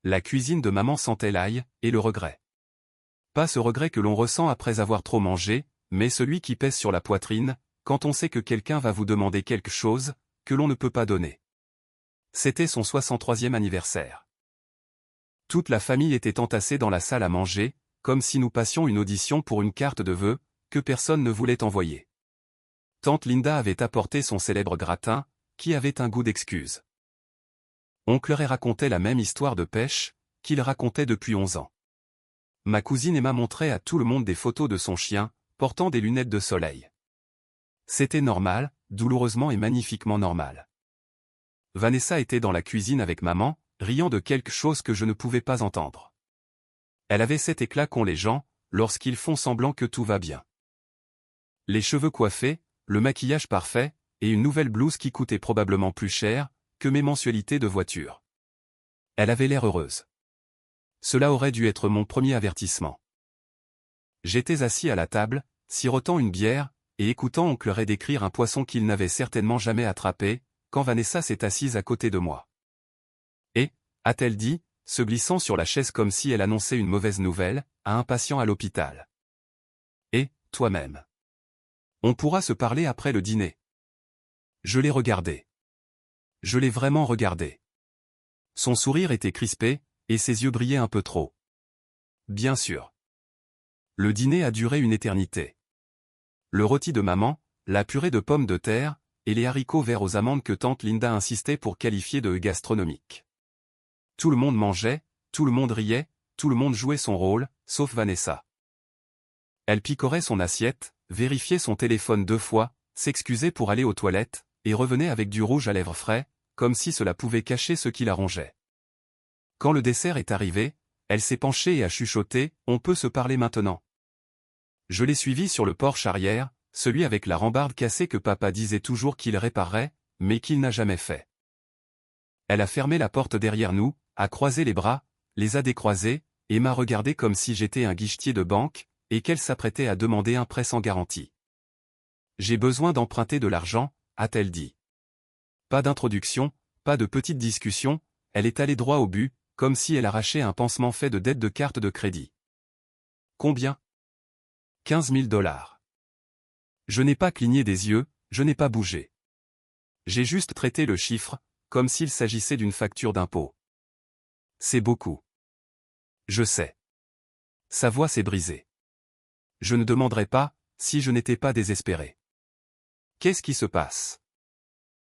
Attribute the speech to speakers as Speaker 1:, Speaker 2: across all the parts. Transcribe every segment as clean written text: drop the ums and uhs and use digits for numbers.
Speaker 1: La cuisine de maman sentait l'ail, et le regret. Pas ce regret que l'on ressent après avoir trop mangé, mais celui qui pèse sur la poitrine, quand on sait que quelqu'un va vous demander quelque chose, que l'on ne peut pas donner. C'était son 63e anniversaire. Toute la famille était entassée dans la salle à manger, comme si nous passions une audition pour une carte de vœux, que personne ne voulait envoyer. Tante Linda avait apporté son célèbre gratin, qui avait un goût d'excuse. Oncle Ray racontait la même histoire de pêche, qu'il racontait depuis 11 ans. Ma cousine Emma montrait à tout le monde des photos de son chien, portant des lunettes de soleil. C'était normal, douloureusement et magnifiquement normal. Vanessa était dans la cuisine avec maman, riant de quelque chose que je ne pouvais pas entendre. Elle avait cet éclat qu'ont les gens, lorsqu'ils font semblant que tout va bien. Les cheveux coiffés, le maquillage parfait, et une nouvelle blouse qui coûtait probablement plus cher que mes mensualités de voiture. Elle avait l'air heureuse. Cela aurait dû être mon premier avertissement. J'étais assis à la table, sirotant une bière, et écoutant oncle Ray décrire un poisson qu'il n'avait certainement jamais attrapé, quand Vanessa s'est assise à côté de moi. Et, a-t-elle dit, se glissant sur la chaise comme si elle annonçait une mauvaise nouvelle, à un patient à l'hôpital. Et, toi-même. On pourra se parler après le dîner. Je l'ai regardé. Je l'ai vraiment regardé. Son sourire était crispé, et ses yeux brillaient un peu trop. Bien sûr. Le dîner a duré une éternité. Le rôti de maman, la purée de pommes de terre, et les haricots verts aux amandes que tante Linda insistait pour qualifier de gastronomiques. Tout le monde mangeait, tout le monde riait, tout le monde jouait son rôle, sauf Vanessa. Elle picorait son assiette, vérifiait son téléphone 2 fois, s'excusait pour aller aux toilettes, et revenait avec du rouge à lèvres frais, comme si cela pouvait cacher ce qui la rongeait. Quand le dessert est arrivé, elle s'est penchée et a chuchoté « On peut se parler maintenant ». Je l'ai suivie sur le porche arrière, celui avec la rambarde cassée que papa disait toujours qu'il réparerait, mais qu'il n'a jamais fait. Elle a fermé la porte derrière nous, a croisé les bras, les a décroisés, et m'a regardé comme si j'étais un guichetier de banque, et qu'elle s'apprêtait à demander un prêt sans garantie. « J'ai besoin d'emprunter de l'argent », a-t-elle dit. Pas d'introduction, pas de petite discussion, elle est allée droit au but, comme si elle arrachait un pansement fait de dettes de carte de crédit. Combien ? 15 000 $. Je n'ai pas cligné des yeux, je n'ai pas bougé. J'ai juste traité le chiffre, comme s'il s'agissait d'une facture d'impôt. C'est beaucoup. Je sais. Sa voix s'est brisée. Je ne demanderais pas, si je n'étais pas désespéré. Qu'est-ce qui se passe ?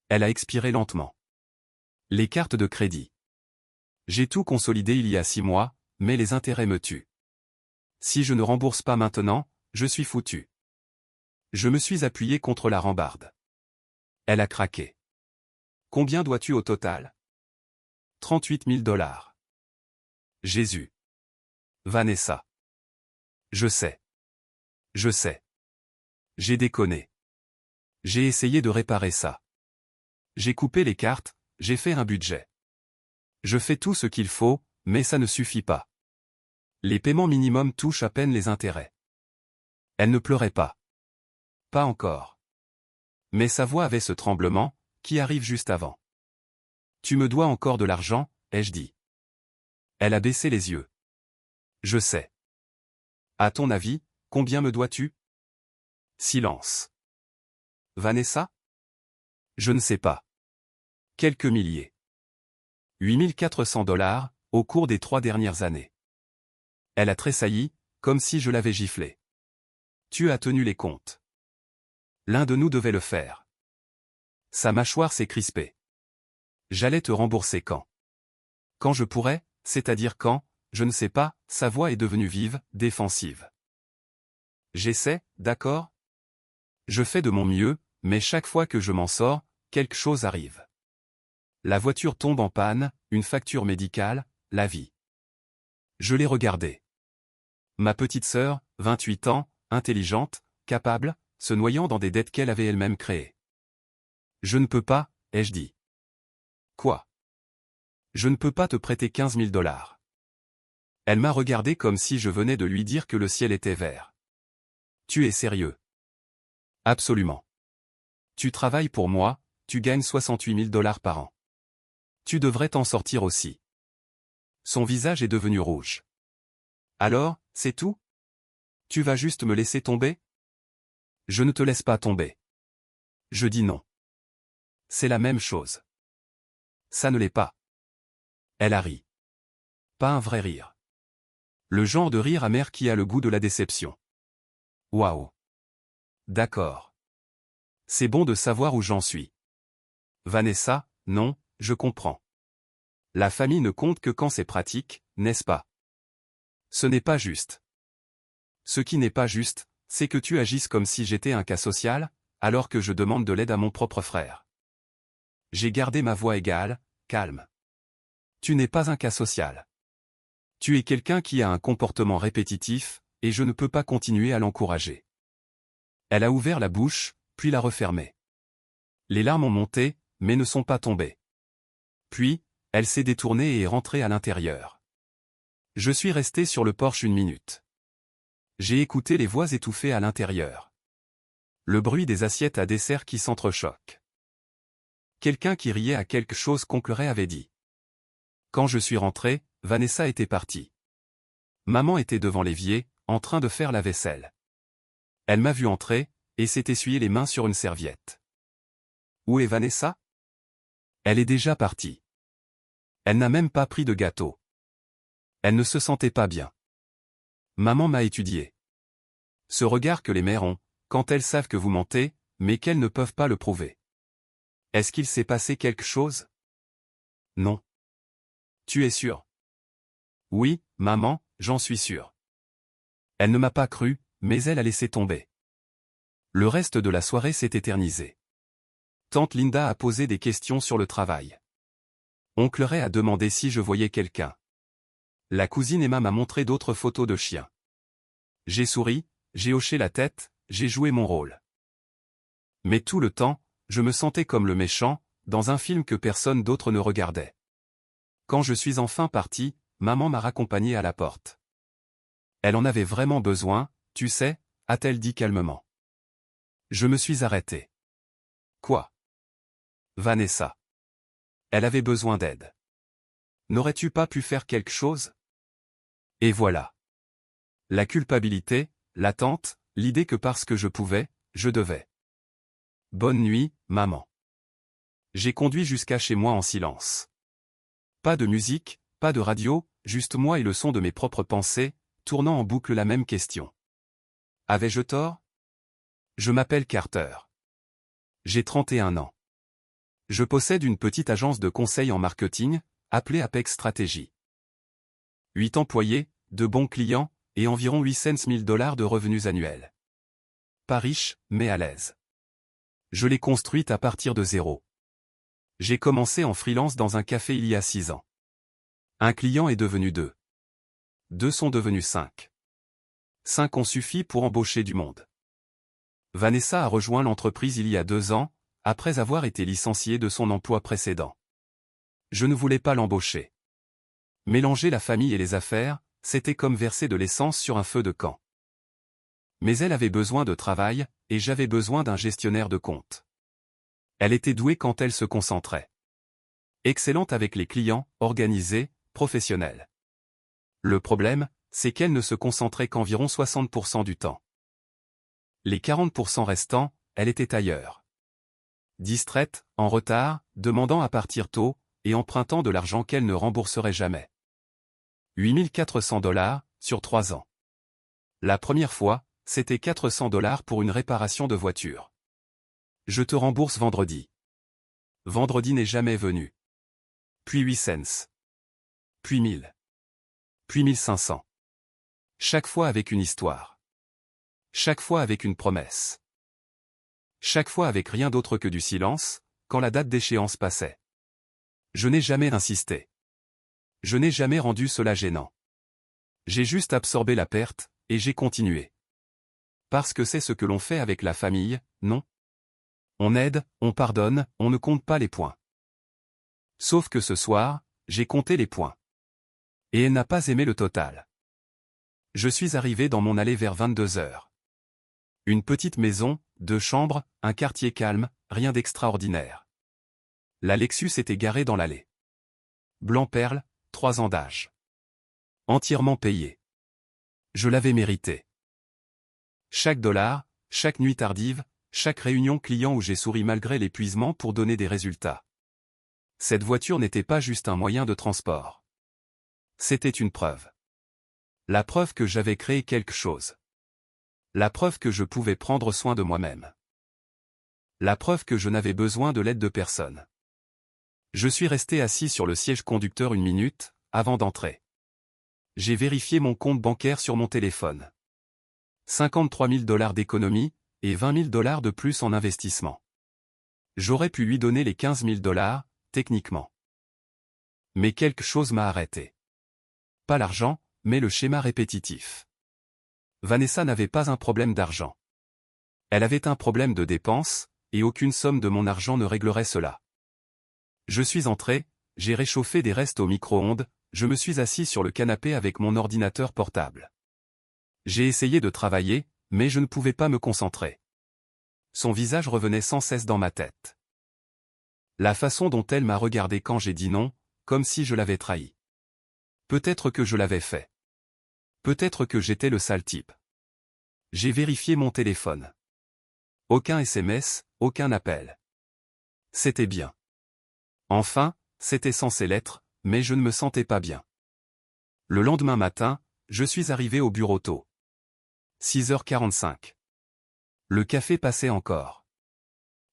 Speaker 1: Elle a expiré lentement. Les cartes de crédit. J'ai tout consolidé il y a 6 mois, mais les intérêts me tuent. Si je ne rembourse pas maintenant, je suis foutu. Je me suis appuyé contre la rambarde. Elle a craqué. Combien dois-tu au total ? 38 000 $. Jésus. Vanessa. Je sais. Je sais. J'ai déconné. J'ai essayé de réparer ça. J'ai coupé les cartes, j'ai fait un budget. Je fais tout ce qu'il faut, mais ça ne suffit pas. Les paiements minimums touchent à peine les intérêts. Elle ne pleurait pas. Pas encore. Mais sa voix avait ce tremblement, qui arrive juste avant. Tu me dois encore de l'argent, ai-je dit. Elle a baissé les yeux. Je sais. À ton avis, combien me dois-tu ? Silence. Vanessa ? Je ne sais pas. Quelques milliers. 8 400 $, au cours des 3 dernières années. Elle a tressailli, comme si je l'avais giflée. Tu as tenu les comptes. L'un de nous devait le faire. Sa mâchoire s'est crispée. J'allais te rembourser quand ? Quand je pourrais, c'est-à-dire quand, je ne sais pas, sa voix est devenue vive, défensive. J'essaie, d'accord ? Je fais de mon mieux, mais chaque fois que je m'en sors, quelque chose arrive. La voiture tombe en panne, une facture médicale, la vie. Je l'ai regardée. Ma petite sœur, 28 ans, intelligente, capable, se noyant dans des dettes qu'elle avait elle-même créées. Je ne peux pas, ai-je dit. Quoi ? Je ne peux pas te prêter 15 000 $. Elle m'a regardé comme si je venais de lui dire que le ciel était vert. Tu es sérieux ? Absolument. Tu travailles pour moi, tu gagnes 68 000 $ par an. Tu devrais t'en sortir aussi. Son visage est devenu rouge. Alors, c'est tout? Tu vas juste me laisser tomber? Je ne te laisse pas tomber. Je dis non. C'est la même chose. Ça ne l'est pas. Elle a ri. Pas un vrai rire. Le genre de rire amer qui a le goût de la déception. Waouh. D'accord. C'est bon de savoir où j'en suis. Vanessa, non, je comprends. La famille ne compte que quand c'est pratique, n'est-ce pas? Ce n'est pas juste. Ce qui n'est pas juste, c'est que tu agisses comme si j'étais un cas social, alors que je demande de l'aide à mon propre frère. J'ai gardé ma voix égale, calme. Tu n'es pas un cas social. Tu es quelqu'un qui a un comportement répétitif, et je ne peux pas continuer à l'encourager. Elle a ouvert la bouche, puis l'a refermée. Les larmes ont monté, mais ne sont pas tombées. Puis, elle s'est détournée et est rentrée à l'intérieur. Je suis resté sur le porche 1 minute. J'ai écouté les voix étouffées à l'intérieur. Le bruit des assiettes à dessert qui s'entrechoquent. Quelqu'un qui riait à quelque chose qu'Oncle avait dit. Quand je suis rentré, Vanessa était partie. Maman était devant l'évier, en train de faire la vaisselle. Elle m'a vu entrer, et s'est essuyé les mains sur une serviette. Où est Vanessa? Elle est déjà partie. Elle n'a même pas pris de gâteau. Elle ne se sentait pas bien. Maman m'a étudié. Ce regard que les mères ont, quand elles savent que vous mentez, mais qu'elles ne peuvent pas le prouver. Est-ce qu'il s'est passé quelque chose? Non. Tu es sûr? Oui, maman, j'en suis sûr. Elle ne m'a pas cru, mais elle a laissé tomber. Le reste de la soirée s'est éternisé. Tante Linda a posé des questions sur le travail. Oncle Ray a demandé si je voyais quelqu'un. La cousine Emma m'a montré d'autres photos de chiens. J'ai souri, j'ai hoché la tête, j'ai joué mon rôle. Mais tout le temps, je me sentais comme le méchant, dans un film que personne d'autre ne regardait. Quand je suis enfin parti, maman m'a raccompagné à la porte. Elle en avait vraiment besoin, tu sais, a-t-elle dit calmement. Je me suis arrêté. Quoi? Vanessa. Elle avait besoin d'aide. N'aurais-tu pas pu faire quelque chose? Et voilà. La culpabilité, l'attente, l'idée que parce que je pouvais, je devais. Bonne nuit, maman. J'ai conduit jusqu'à chez moi en silence. Pas de musique, pas de radio, juste moi et le son de mes propres pensées, tournant en boucle la même question. Avais-je tort? Je m'appelle Carter. J'ai 31 ans. Je possède une petite agence de conseil en marketing, appelée Apex Strategy. 8 employés, de bons clients, et environ 800 000 $ de revenus annuels. Pas riche, mais à l'aise. Je l'ai construite à partir de zéro. J'ai commencé en freelance dans un café il y a 6 ans. Un client est devenu 2. 2 sont devenus 5. 5 ont suffi pour embaucher du monde. Vanessa a rejoint l'entreprise il y a 2 ans, après avoir été licenciée de son emploi précédent. Je ne voulais pas l'embaucher. Mélanger la famille et les affaires, c'était comme verser de l'essence sur un feu de camp. Mais elle avait besoin de travail, et j'avais besoin d'un gestionnaire de compte. Elle était douée quand elle se concentrait. Excellente avec les clients, organisée, professionnelle. Le problème, c'est qu'elle ne se concentrait qu'environ 60% du temps. Les 40% restants, elle était ailleurs. Distraite, en retard, demandant à partir tôt, et empruntant de l'argent qu'elle ne rembourserait jamais. 8 400 $ sur 3 ans. La première fois, c'était 400 $ pour une réparation de voiture. Je te rembourse vendredi. Vendredi n'est jamais venu. Puis 8 cents. Puis 1000. Puis 1500. Chaque fois avec une histoire. Chaque fois avec une promesse. Chaque fois avec rien d'autre que du silence, quand la date d'échéance passait. Je n'ai jamais insisté. Je n'ai jamais rendu cela gênant. J'ai juste absorbé la perte, et j'ai continué. Parce que c'est ce que l'on fait avec la famille, non? On aide, on pardonne, on ne compte pas les points. Sauf que ce soir, j'ai compté les points. Et elle n'a pas aimé le total. Je suis arrivé dans mon allée vers 22 heures. Une petite maison, 2 chambres, un quartier calme, rien d'extraordinaire. La Lexus était garée dans l'allée. Blanc perle, 3 ans d'âge. Entièrement payé. Je l'avais mérité. Chaque dollar, chaque nuit tardive, chaque réunion client où j'ai souri malgré l'épuisement pour donner des résultats. Cette voiture n'était pas juste un moyen de transport. C'était une preuve. La preuve que j'avais créé quelque chose. La preuve que je pouvais prendre soin de moi-même. La preuve que je n'avais besoin de l'aide de personne. Je suis resté assis sur le siège conducteur une minute, avant d'entrer. J'ai vérifié mon compte bancaire sur mon téléphone. 53 000 $ d'économie, et 20 000 $ de plus en investissement. J'aurais pu lui donner les 15 000 $, techniquement. Mais quelque chose m'a arrêté. Pas l'argent, mais le schéma répétitif. Vanessa n'avait pas un problème d'argent. Elle avait un problème de dépenses, et aucune somme de mon argent ne réglerait cela. Je suis entré, j'ai réchauffé des restes au micro-ondes, je me suis assis sur le canapé avec mon ordinateur portable. J'ai essayé de travailler, mais je ne pouvais pas me concentrer. Son visage revenait sans cesse dans ma tête. La façon dont elle m'a regardé quand j'ai dit non, comme si je l'avais trahi. Peut-être que je l'avais fait. Peut-être que j'étais le sale type. J'ai vérifié mon téléphone. Aucun SMS, aucun appel. C'était bien. Enfin, c'était censé l'être, mais je ne me sentais pas bien. Le lendemain matin, je suis arrivé au bureau tôt. 6h45. Le café passait encore.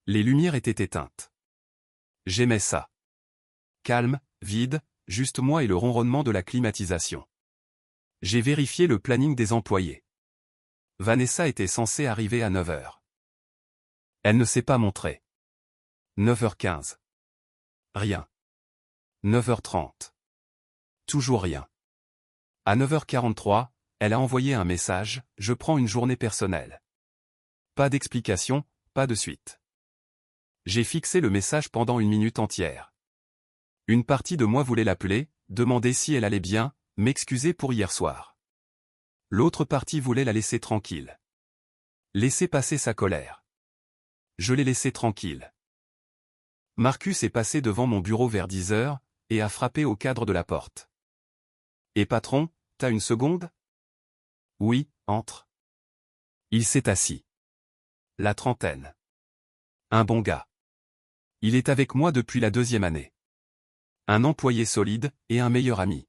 Speaker 1: Les lumières étaient éteintes. J'aimais ça. Calme, vide, juste moi et le ronronnement de la climatisation. J'ai vérifié le planning des employés. Vanessa était censée arriver à 9h. Elle ne s'est pas montrée. 9h15. Rien. 9h30. Toujours rien. À 9h43, elle a envoyé un message, « Je prends une journée personnelle. » Pas d'explication, pas de suite. J'ai fixé le message pendant une minute entière. Une partie de moi voulait l'appeler, demander si elle allait bien, m'excuser pour hier soir. L'autre partie voulait la laisser tranquille. Laisser passer sa colère. Je l'ai laissée tranquille. Marcus est passé devant mon bureau vers 10h, et a frappé au cadre de la porte. « Et patron, t'as une seconde ? » ? « Oui, entre. » Il s'est assis. La trentaine. Un bon gars. Il est avec moi depuis la 2e année. Un employé solide, et un meilleur ami.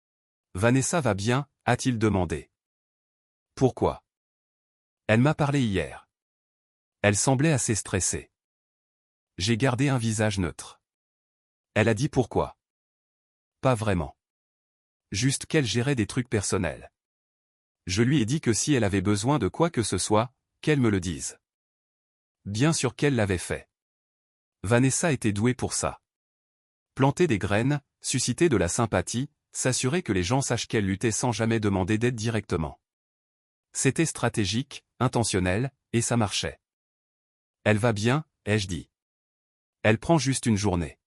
Speaker 1: « Vanessa va bien ?» a-t-il demandé. « Pourquoi ? » Elle m'a parlé hier. Elle semblait assez stressée. J'ai gardé un visage neutre. Elle a dit pourquoi. Pas vraiment. Juste qu'elle gérait des trucs personnels. Je lui ai dit que si elle avait besoin de quoi que ce soit, qu'elle me le dise. Bien sûr qu'elle l'avait fait. Vanessa était douée pour ça. Planter des graines, susciter de la sympathie, s'assurer que les gens sachent qu'elle luttait sans jamais demander d'aide directement. C'était stratégique, intentionnel, et ça marchait. Elle va bien, ai-je dit. Elle prend juste une journée.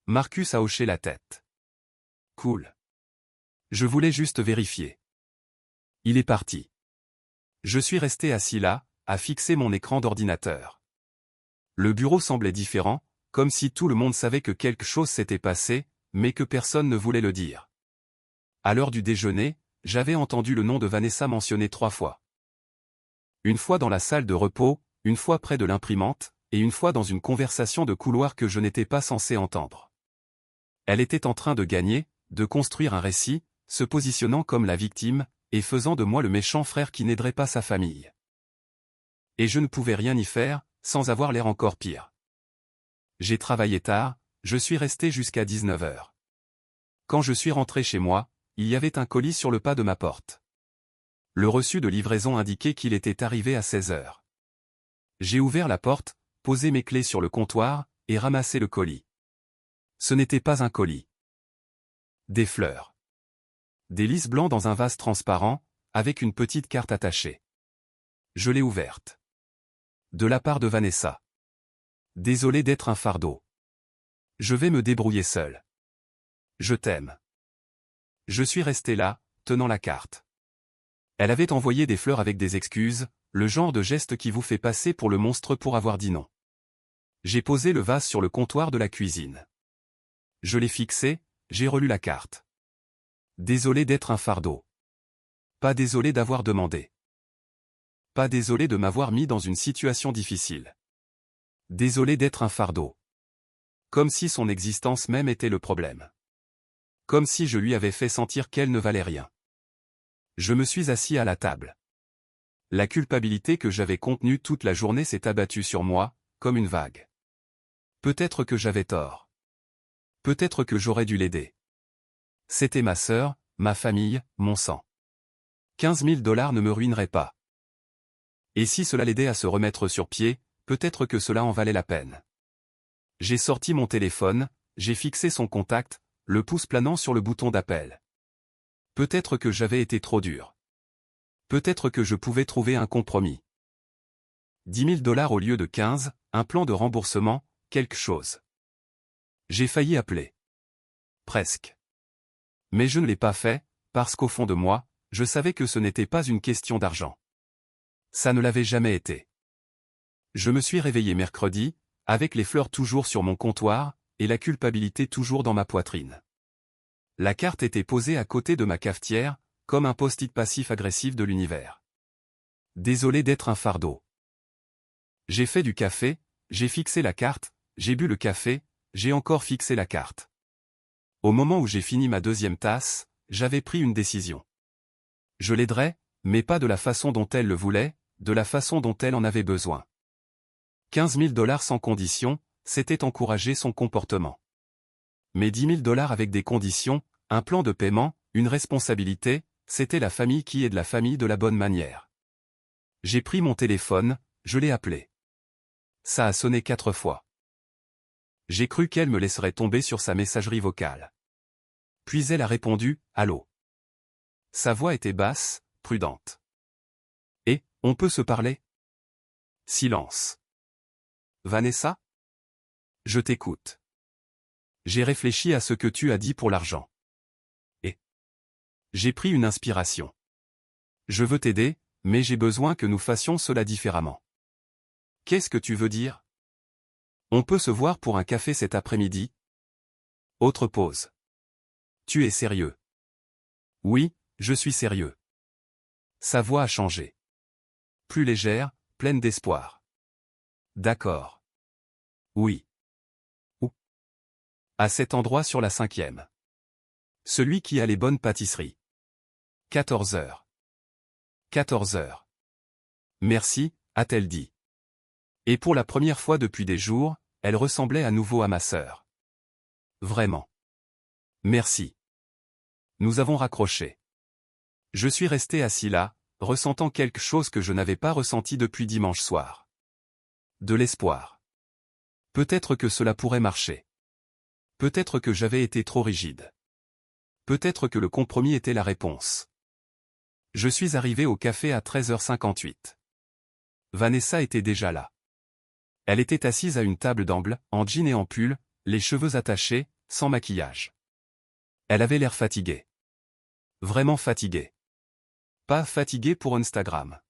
Speaker 1: Marcus a hoché la tête. Cool. Je voulais juste vérifier. Il est parti. Je suis resté assis là, à fixer mon écran d'ordinateur. Le bureau semblait différent, comme si tout le monde savait que quelque chose s'était passé, mais que personne ne voulait le dire. À l'heure du déjeuner, j'avais entendu le nom de Vanessa mentionné 3 fois. Une fois dans la salle de repos, une fois près de l'imprimante, et une fois dans une conversation de couloir que je n'étais pas censé entendre. Elle était en train de gagner, de construire un récit, se positionnant comme la victime, et faisant de moi le méchant frère qui n'aiderait pas sa famille. Et je ne pouvais rien y faire, sans avoir l'air encore pire. J'ai travaillé tard, je suis resté jusqu'à 19h. Quand je suis rentré chez moi, il y avait un colis sur le pas de ma porte. Le reçu de livraison indiquait qu'il était arrivé à 16h. J'ai ouvert la porte, posé mes clés sur le comptoir, et ramassé le colis. Ce n'était pas un colis. Des fleurs. Des lys blancs dans un vase transparent, avec une petite carte attachée. Je l'ai ouverte. De la part de Vanessa. Désolé d'être un fardeau. Je vais me débrouiller seul. Je t'aime. Je suis resté là, tenant la carte. Elle avait envoyé des fleurs avec des excuses, le genre de geste qui vous fait passer pour le monstre pour avoir dit non. J'ai posé le vase sur le comptoir de la cuisine. Je l'ai fixé, j'ai relu la carte. Désolé d'être un fardeau. Pas désolé d'avoir demandé. Pas désolé de m'avoir mis dans une situation difficile. Désolé d'être un fardeau. Comme si son existence même était le problème. Comme si je lui avais fait sentir qu'elle ne valait rien. Je me suis assis à la table. La culpabilité que j'avais contenue toute la journée s'est abattue sur moi, comme une vague. Peut-être que j'avais tort. Peut-être que j'aurais dû l'aider. C'était ma sœur, ma famille, mon sang. 15 000 $ ne me ruineraient pas. Et si cela l'aidait à se remettre sur pied, peut-être que cela en valait la peine. J'ai sorti mon téléphone, j'ai fixé son contact, le pouce planant sur le bouton d'appel. Peut-être que j'avais été trop dur. Peut-être que je pouvais trouver un compromis. 10 000 $ au lieu de 15, un plan de remboursement, quelque chose. J'ai failli appeler. Presque. Mais je ne l'ai pas fait, parce qu'au fond de moi, je savais que ce n'était pas une question d'argent. Ça ne l'avait jamais été. Je me suis réveillé mercredi, avec les fleurs toujours sur mon comptoir, et la culpabilité toujours dans ma poitrine. La carte était posée à côté de ma cafetière, comme un post-it passif-agressif de l'univers. Désolé d'être un fardeau. J'ai fait du café, j'ai fixé la carte, j'ai bu le café, j'ai encore fixé la carte. Au moment où j'ai fini ma deuxième tasse, j'avais pris une décision. Je l'aiderais, mais pas de la façon dont elle le voulait, de la façon dont elle en avait besoin. 15 000 $ sans condition, c'était encourager son comportement. Mais 10 000 $ avec des conditions, un plan de paiement, une responsabilité, c'était la famille qui est de la famille de la bonne manière. J'ai pris mon téléphone, je l'ai appelé. Ça a sonné 4 fois. J'ai cru qu'elle me laisserait tomber sur sa messagerie vocale. Puis elle a répondu, « Allô ». Sa voix était basse, prudente. « Et, on peut se parler ?» Silence. « Vanessa ? Je t'écoute. J'ai réfléchi à ce que tu as dit pour l'argent. Et j'ai pris une inspiration. Je veux t'aider, mais j'ai besoin que nous fassions cela différemment. Qu'est-ce que tu veux dire ? On peut se voir pour un café cet après-midi ? Autre pause. Tu es sérieux ? Oui, je suis sérieux. Sa voix a changé. Plus légère, pleine d'espoir. D'accord. Oui. Où ? À cet endroit sur la 5e. Celui qui a les bonnes pâtisseries. 14 heures. 14 heures. Merci, a-t-elle dit. Et pour la première fois depuis des jours, elle ressemblait à nouveau à ma sœur. Vraiment. Merci. Nous avons raccroché. Je suis resté assis là, ressentant quelque chose que je n'avais pas ressenti depuis dimanche soir. De l'espoir. Peut-être que cela pourrait marcher. Peut-être que j'avais été trop rigide. Peut-être que le compromis était la réponse. Je suis arrivé au café à 13h58. Vanessa était déjà là. Elle était assise à une table d'angle, en jean et en pull, les cheveux attachés, sans maquillage. Elle avait l'air fatiguée. Vraiment fatiguée. Pas fatiguée pour Instagram.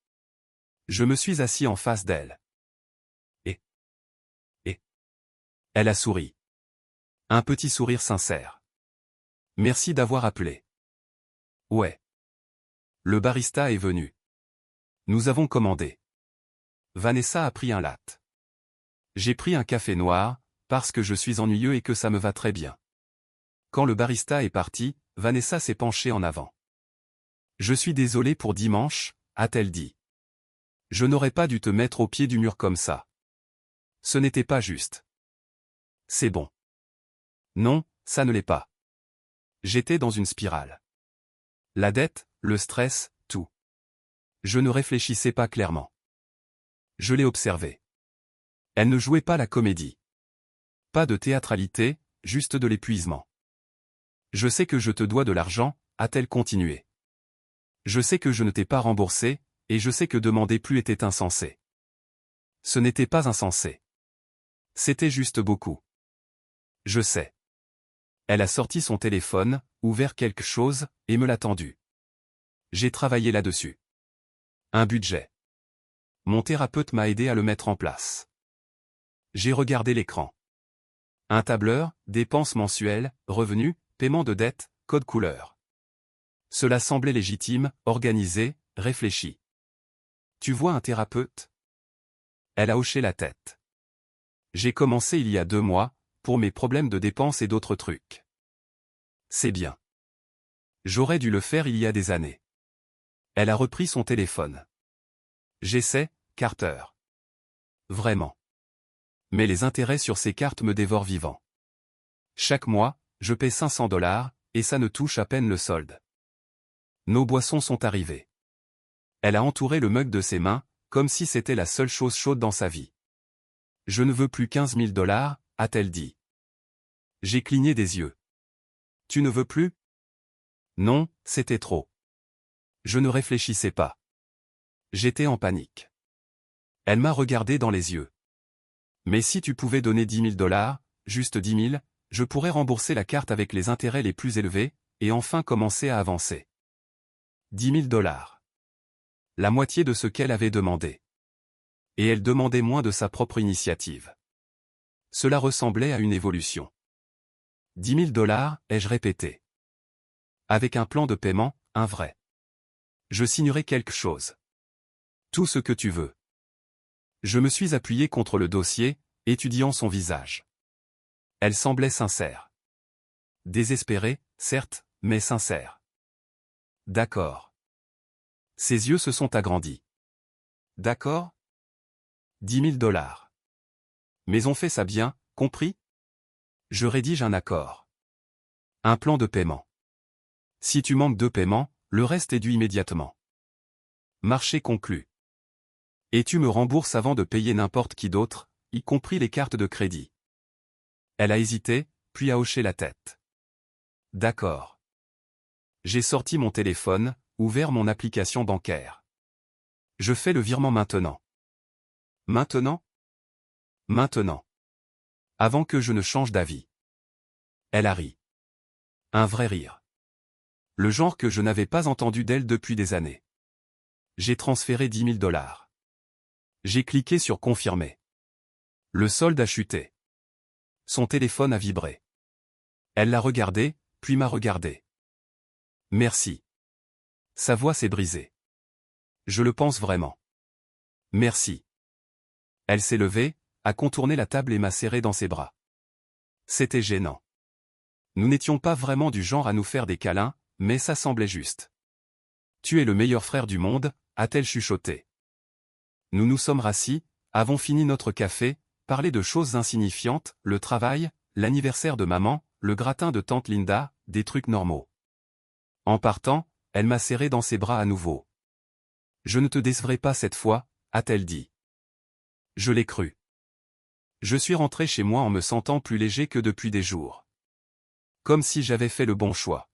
Speaker 1: Je me suis assis en face d'elle. Et elle a souri. Un petit sourire sincère. Merci d'avoir appelé. Ouais. Le barista est venu. Nous avons commandé. Vanessa a pris un latte. J'ai pris un café noir, parce que je suis ennuyeux et que ça me va très bien. Quand le barista est parti, Vanessa s'est penchée en avant. Je suis désolée pour dimanche, a-t-elle dit. Je n'aurais pas dû te mettre au pied du mur comme ça. Ce n'était pas juste. C'est bon. Non, ça ne l'est pas. J'étais dans une spirale. La dette, le stress, tout. Je ne réfléchissais pas clairement. Je l'ai observée. Elle ne jouait pas la comédie. Pas de théâtralité, juste de l'épuisement. Je sais que je te dois de l'argent, a-t-elle continué. Je sais que je ne t'ai pas remboursé, et je sais que demander plus était insensé. Ce n'était pas insensé. C'était juste beaucoup. Je sais. Elle a sorti son téléphone, ouvert quelque chose, et me l'a tendu. J'ai travaillé là-dessus. Un budget. Mon thérapeute m'a aidé à le mettre en place. J'ai regardé l'écran. Un tableur, dépenses mensuelles, revenus, paiement de dette, code couleur. Cela semblait légitime, organisé, réfléchi. Tu vois un thérapeute? Elle a hoché la tête. J'ai commencé il y a 2 mois, pour mes problèmes de dépenses et d'autres trucs. C'est bien. J'aurais dû le faire il y a des années. Elle a repris son téléphone. J'essaie, Carter. Vraiment. Mais les intérêts sur ces cartes me dévorent vivant. Chaque mois, je paie $500, et ça ne touche à peine le solde. Nos boissons sont arrivées. Elle a entouré le mug de ses mains, comme si c'était la seule chose chaude dans sa vie. Je ne veux plus $15 000, a-t-elle dit. J'ai cligné des yeux. Tu ne veux plus? Non, c'était trop. Je ne réfléchissais pas. J'étais en panique. Elle m'a regardé dans les yeux. Mais si tu pouvais donner $10 000, juste 10 000, je pourrais rembourser la carte avec les intérêts les plus élevés, et enfin commencer à avancer. $10 000. La moitié de ce qu'elle avait demandé. Et elle demandait moins de sa propre initiative. Cela ressemblait à une évolution. $10 000, ai-je répété. Avec un plan de paiement, un vrai. Je signerai quelque chose. Tout ce que tu veux. Je me suis appuyé contre le dossier, étudiant son visage. Elle semblait sincère. Désespérée, certes, mais sincère. D'accord. Ses yeux se sont agrandis. D'accord? $10 000. Mais on fait ça bien, compris? Je rédige un accord. Un plan de paiement. Si tu manques de paiement, le reste est dû immédiatement. Marché conclu. Et tu me rembourses avant de payer n'importe qui d'autre, y compris les cartes de crédit. Elle a hésité, puis a hoché la tête. D'accord. J'ai sorti mon téléphone, ouvert mon application bancaire. Je fais le virement maintenant. Maintenant? Maintenant. Avant que je ne change d'avis. Elle a ri. Un vrai rire. Le genre que je n'avais pas entendu d'elle depuis des années. J'ai transféré $10 000. J'ai cliqué sur confirmer. Le solde a chuté. Son téléphone a vibré. Elle l'a regardé, puis m'a regardé. Merci. Sa voix s'est brisée. Je le pense vraiment. Merci. Elle s'est levée, a contourné la table et m'a serré dans ses bras. C'était gênant. Nous n'étions pas vraiment du genre à nous faire des câlins, mais ça semblait juste. Tu es le meilleur frère du monde, a-t-elle chuchoté. Nous nous sommes rassis, avons fini notre café, parlé de choses insignifiantes, le travail, l'anniversaire de maman, le gratin de tante Linda, des trucs normaux. En partant, elle m'a serré dans ses bras à nouveau. Je ne te décevrai pas cette fois, a-t-elle dit. Je l'ai cru. Je suis rentré chez moi en me sentant plus léger que depuis des jours. Comme si j'avais fait le bon choix.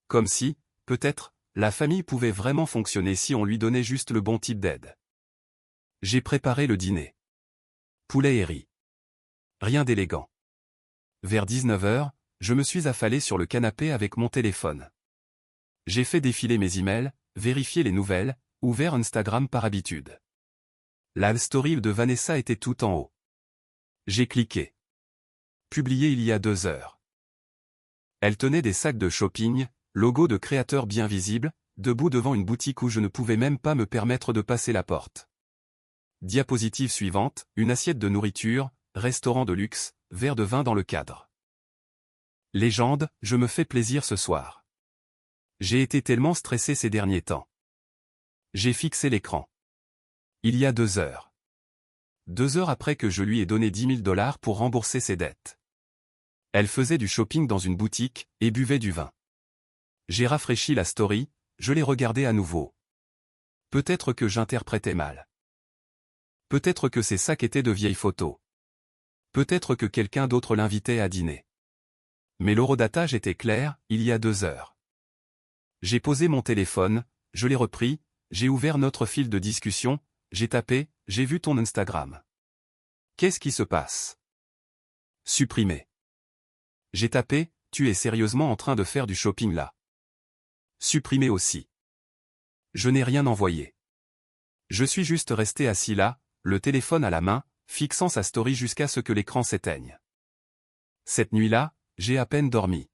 Speaker 1: Comme si, peut-être, la famille pouvait vraiment fonctionner si on lui donnait juste le bon type d'aide. J'ai préparé le dîner. Poulet et riz. Rien d'élégant. Vers 19h, je me suis affalé sur le canapé avec mon téléphone. J'ai fait défiler mes emails, vérifié les nouvelles, ouvert Instagram par habitude. La story de Vanessa était tout en haut. J'ai cliqué. Publié il y a 2 heures. Elle tenait des sacs de shopping, logo de créateur bien visible, debout devant une boutique où je ne pouvais même pas me permettre de passer la porte. Diapositive suivante, une assiette de nourriture, restaurant de luxe, verre de vin dans le cadre. Légende, je me fais plaisir ce soir. J'ai été tellement stressé ces derniers temps. J'ai fixé l'écran. Il y a 2 heures. 2 heures après que je lui ai donné $10 000 pour rembourser ses dettes. Elle faisait du shopping dans une boutique, et buvait du vin. J'ai rafraîchi la story, je l'ai regardée à nouveau. Peut-être que j'interprétais mal. Peut-être que ces sacs étaient de vieilles photos. Peut-être que quelqu'un d'autre l'invitait à dîner. Mais l'horodatage était clair, il y a 2 heures. J'ai posé mon téléphone, je l'ai repris, j'ai ouvert notre fil de discussion, j'ai tapé, j'ai vu ton Instagram. Qu'est-ce qui se passe? Supprimer. J'ai tapé, tu es sérieusement en train de faire du shopping là. Supprimer aussi. Je n'ai rien envoyé. Je suis juste resté assis là, le téléphone à la main, fixant sa story jusqu'à ce que l'écran s'éteigne. Cette nuit-là, j'ai à peine dormi.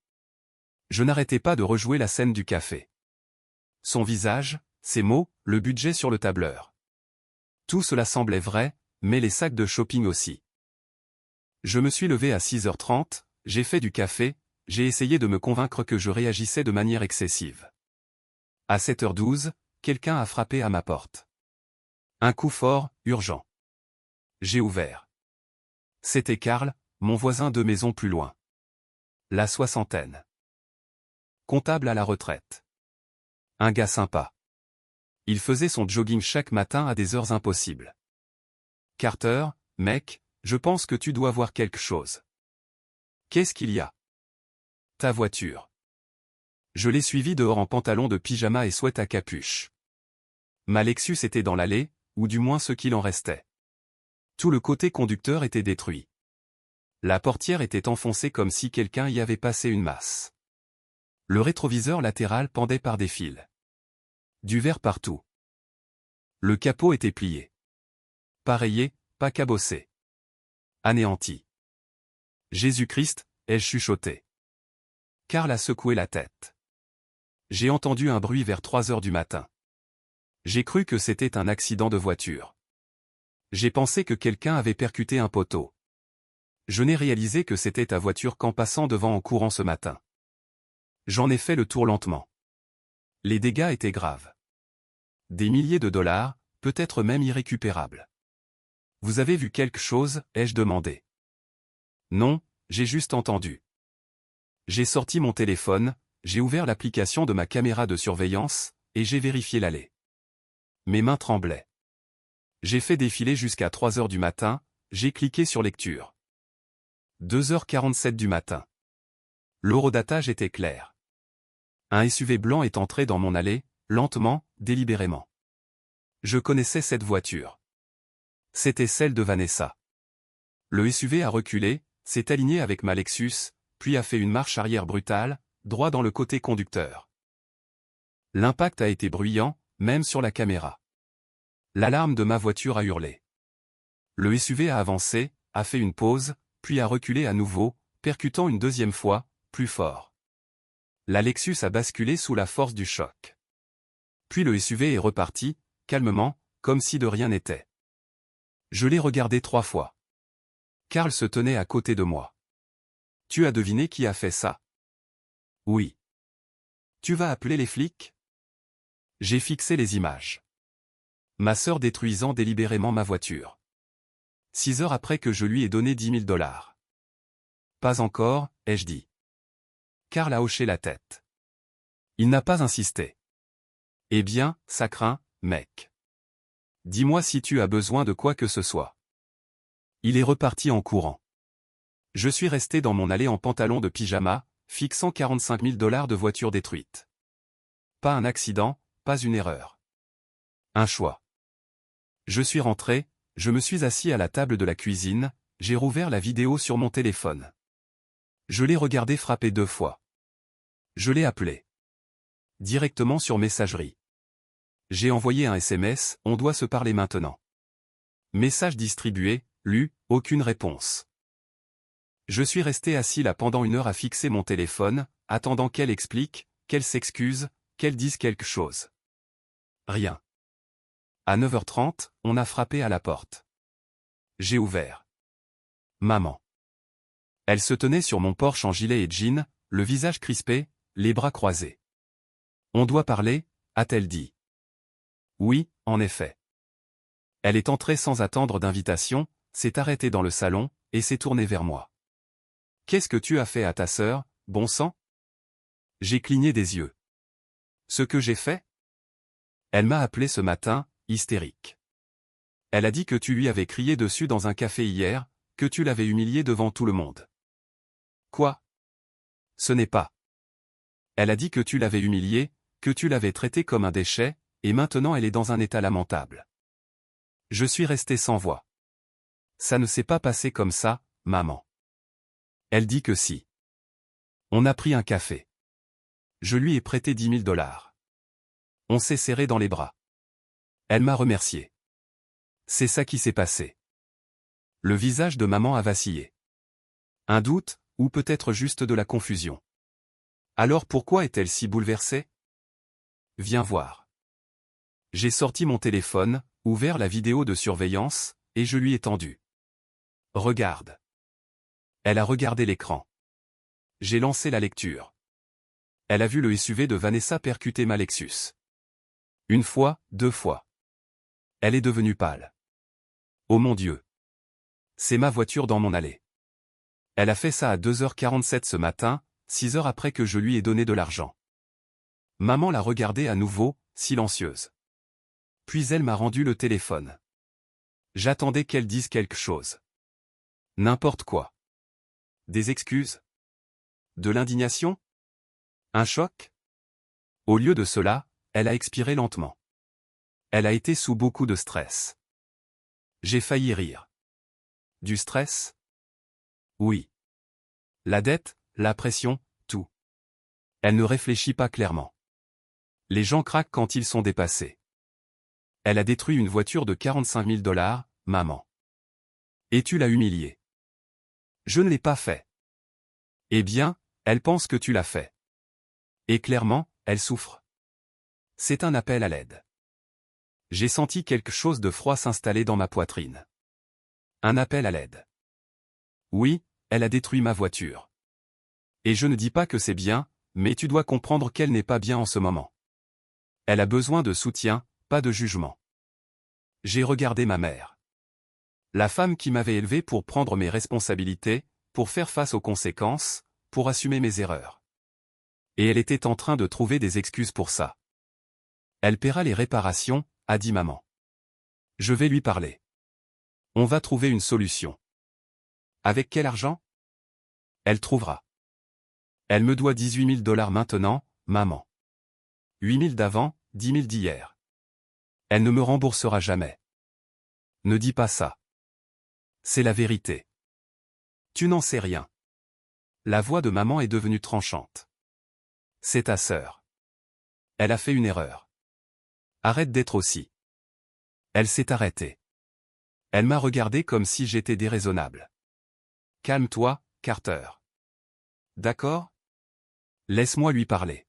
Speaker 1: Je n'arrêtais pas de rejouer la scène du café. Son visage, ses mots, le budget sur le tableur. Tout cela semblait vrai, mais les sacs de shopping aussi. Je me suis levé à 6h30, j'ai fait du café, j'ai essayé de me convaincre que je réagissais de manière excessive. À 7h12, quelqu'un a frappé à ma porte. Un coup fort, urgent. J'ai ouvert. C'était Karl, mon voisin de maison plus loin. La soixantaine. Comptable à la retraite. Un gars sympa. Il faisait son jogging chaque matin à des heures impossibles. Carter, mec, je pense que tu dois voir quelque chose. Qu'est-ce qu'il y a? Ta voiture. Je l'ai suivi dehors en pantalon de pyjama et sweat à capuche. Ma Lexus était dans l'allée, ou du moins ce qu'il en restait. Tout le côté conducteur était détruit. La portière était enfoncée comme si quelqu'un y avait passé une masse. Le rétroviseur latéral pendait par des fils. Du verre partout. Le capot était plié. Pas rayé, pas cabossé. Anéanti. Jésus-Christ, ai-je chuchoté. Karl a secoué la tête. J'ai entendu un bruit vers 3h du matin. J'ai cru que c'était un accident de voiture. J'ai pensé que quelqu'un avait percuté un poteau. Je n'ai réalisé que c'était ta voiture qu'en passant devant en courant ce matin. J'en ai fait le tour lentement. Les dégâts étaient graves. Des milliers de dollars, peut-être même irrécupérables. Vous avez vu quelque chose, ai-je demandé. Non, j'ai juste entendu. J'ai sorti mon téléphone, j'ai ouvert l'application de ma caméra de surveillance, et j'ai vérifié l'allée. Mes mains tremblaient. J'ai fait défiler jusqu'à 3h du matin, j'ai cliqué sur lecture. 2h47 du matin. L'horodatage était clair. Un SUV blanc est entré dans mon allée, lentement, délibérément. Je connaissais cette voiture. C'était celle de Vanessa. Le SUV a reculé, s'est aligné avec ma Lexus, puis a fait une marche arrière brutale, droit dans le côté conducteur. L'impact a été bruyant, même sur la caméra. L'alarme de ma voiture a hurlé. Le SUV a avancé, a fait une pause, puis a reculé à nouveau, percutant une deuxième fois, plus fort. La Lexus a basculé sous la force du choc. Puis le SUV est reparti, calmement, comme si de rien n'était. Je l'ai regardé 3 fois. Karl se tenait à côté de moi. Tu as deviné qui a fait ça? Oui. Tu vas appeler les flics? J'ai fixé les images. Ma sœur détruisant délibérément ma voiture. 6 heures après que je lui ai donné 10 000 dollars. Pas encore, ai-je dit. Karl a hoché la tête. Il n'a pas insisté. Eh bien, ça craint, mec. Dis-moi si tu as besoin de quoi que ce soit. Il est reparti en courant. Je suis resté dans mon allée en pantalon de pyjama, fixant 45 000 dollars de voiture détruite. Pas un accident, pas une erreur. Un choix. Je suis rentré, je me suis assis à la table de la cuisine, j'ai rouvert la vidéo sur mon téléphone. Je l'ai regardé frapper 2 fois. Je l'ai appelé. Directement sur messagerie. J'ai envoyé un SMS, on doit se parler maintenant. Message distribué, lu, aucune réponse. Je suis resté assis là pendant 1 heure à fixer mon téléphone, attendant qu'elle explique, qu'elle s'excuse, qu'elle dise quelque chose. Rien. À 9h30, on a frappé à la porte. J'ai ouvert. Maman. Elle se tenait sur mon porche en gilet et jean, le visage crispé, les bras croisés. On doit parler, a-t-elle dit. Oui, en effet. Elle est entrée sans attendre d'invitation, s'est arrêtée dans le salon, et s'est tournée vers moi. Qu'est-ce que tu as fait à ta sœur, bon sang? J'ai cligné des yeux. Ce que j'ai fait? Elle m'a appelé ce matin, hystérique. Elle a dit que tu lui avais crié dessus dans un café hier, que tu l'avais humiliée devant tout le monde. Quoi? Ce n'est pas. Elle a dit que tu l'avais humiliée, que tu l'avais traitée comme un déchet, et maintenant elle est dans un état lamentable. Je suis resté sans voix. Ça ne s'est pas passé comme ça, maman. Elle dit que si. On a pris un café. Je lui ai prêté 10 000 dollars. On s'est serré dans les bras. Elle m'a remercié. C'est ça qui s'est passé. Le visage de maman a vacillé. Un doute, ou peut-être juste de la confusion. Alors pourquoi est-elle si bouleversée? viens voir. J'ai sorti mon téléphone, ouvert la vidéo de surveillance, et je lui ai tendu. Regarde. Elle a regardé l'écran. J'ai lancé la lecture. Elle a vu le SUV de Vanessa percuter ma Lexus. Une fois, deux fois. Elle est devenue pâle. Oh mon Dieu. C'est ma voiture dans mon allée. Elle a fait ça à 2h47 ce matin, 6 heures après que je lui ai donné de l'argent. Maman l'a regardée à nouveau, silencieuse. Puis elle m'a rendu le téléphone. J'attendais qu'elle dise quelque chose. N'importe quoi. Des excuses? De l'indignation? Un choc? Au lieu de cela, elle a expiré lentement. Elle a été sous beaucoup de stress. J'ai failli rire. Du stress? Oui. La dette, la pression, tout. Elle ne réfléchit pas clairement. Les gens craquent quand ils sont dépassés. Elle a détruit une voiture de 45 000 $, maman. Et tu l'as humiliée. Je ne l'ai pas fait. Eh bien, elle pense que tu l'as fait. Et clairement, elle souffre. C'est un appel à l'aide. J'ai senti quelque chose de froid s'installer dans ma poitrine. Un appel à l'aide. Oui, elle a détruit ma voiture. Et je ne dis pas que c'est bien, mais tu dois comprendre qu'elle n'est pas bien en ce moment. Elle a besoin de soutien, pas de jugement. J'ai regardé ma mère. La femme qui m'avait élevé pour prendre mes responsabilités, pour faire face aux conséquences, pour assumer mes erreurs. Et elle était en train de trouver des excuses pour ça. Elle paiera les réparations, a dit maman. Je vais lui parler. On va trouver une solution. Avec quel argent? Elle trouvera. Elle me doit 18 000 $ maintenant, maman. 8 000 d'avant, 10 000 d'hier. Elle ne me remboursera jamais. Ne dis pas ça. C'est la vérité. Tu n'en sais rien. La voix de maman est devenue tranchante. C'est ta sœur. Elle a fait une erreur. Arrête d'être aussi. Elle s'est arrêtée. Elle m'a regardé comme si j'étais déraisonnable. Calme-toi, Carter. D'accord? Laisse-moi lui parler.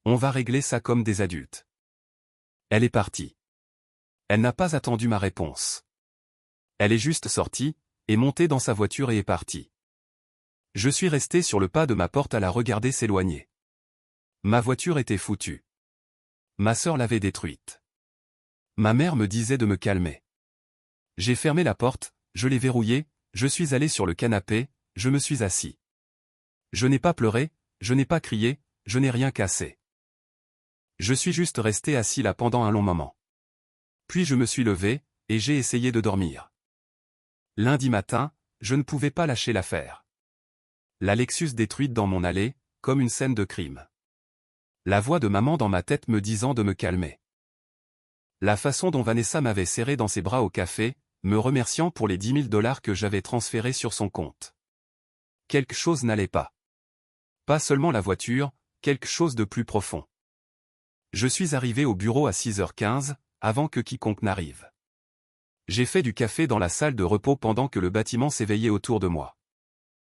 Speaker 1: On va régler ça comme des adultes. Elle est partie. Elle n'a pas attendu ma réponse. Elle est juste sortie, est montée dans sa voiture et est partie. Je suis resté sur le pas de ma porte à la regarder s'éloigner. Ma voiture était foutue. Ma sœur l'avait détruite. Ma mère me disait de me calmer. J'ai fermé la porte, je l'ai verrouillée, je suis allé sur le canapé, je me suis assis. Je n'ai pas pleuré, je n'ai pas crié, je n'ai rien cassé. Je suis juste resté assis là pendant un long moment. Puis je me suis levé, et j'ai essayé de dormir. Lundi matin, je ne pouvais pas lâcher l'affaire. La Lexus détruite dans mon allée, comme une scène de crime. La voix de maman dans ma tête me disant de me calmer. La façon dont Vanessa m'avait serré dans ses bras au café, me remerciant pour les 10 000 $ que j'avais transférés sur son compte. Quelque chose n'allait pas. Pas seulement la voiture, quelque chose de plus profond. Je suis arrivé au bureau à 6h15, avant que quiconque n'arrive. J'ai fait du café dans la salle de repos pendant que le bâtiment s'éveillait autour de moi.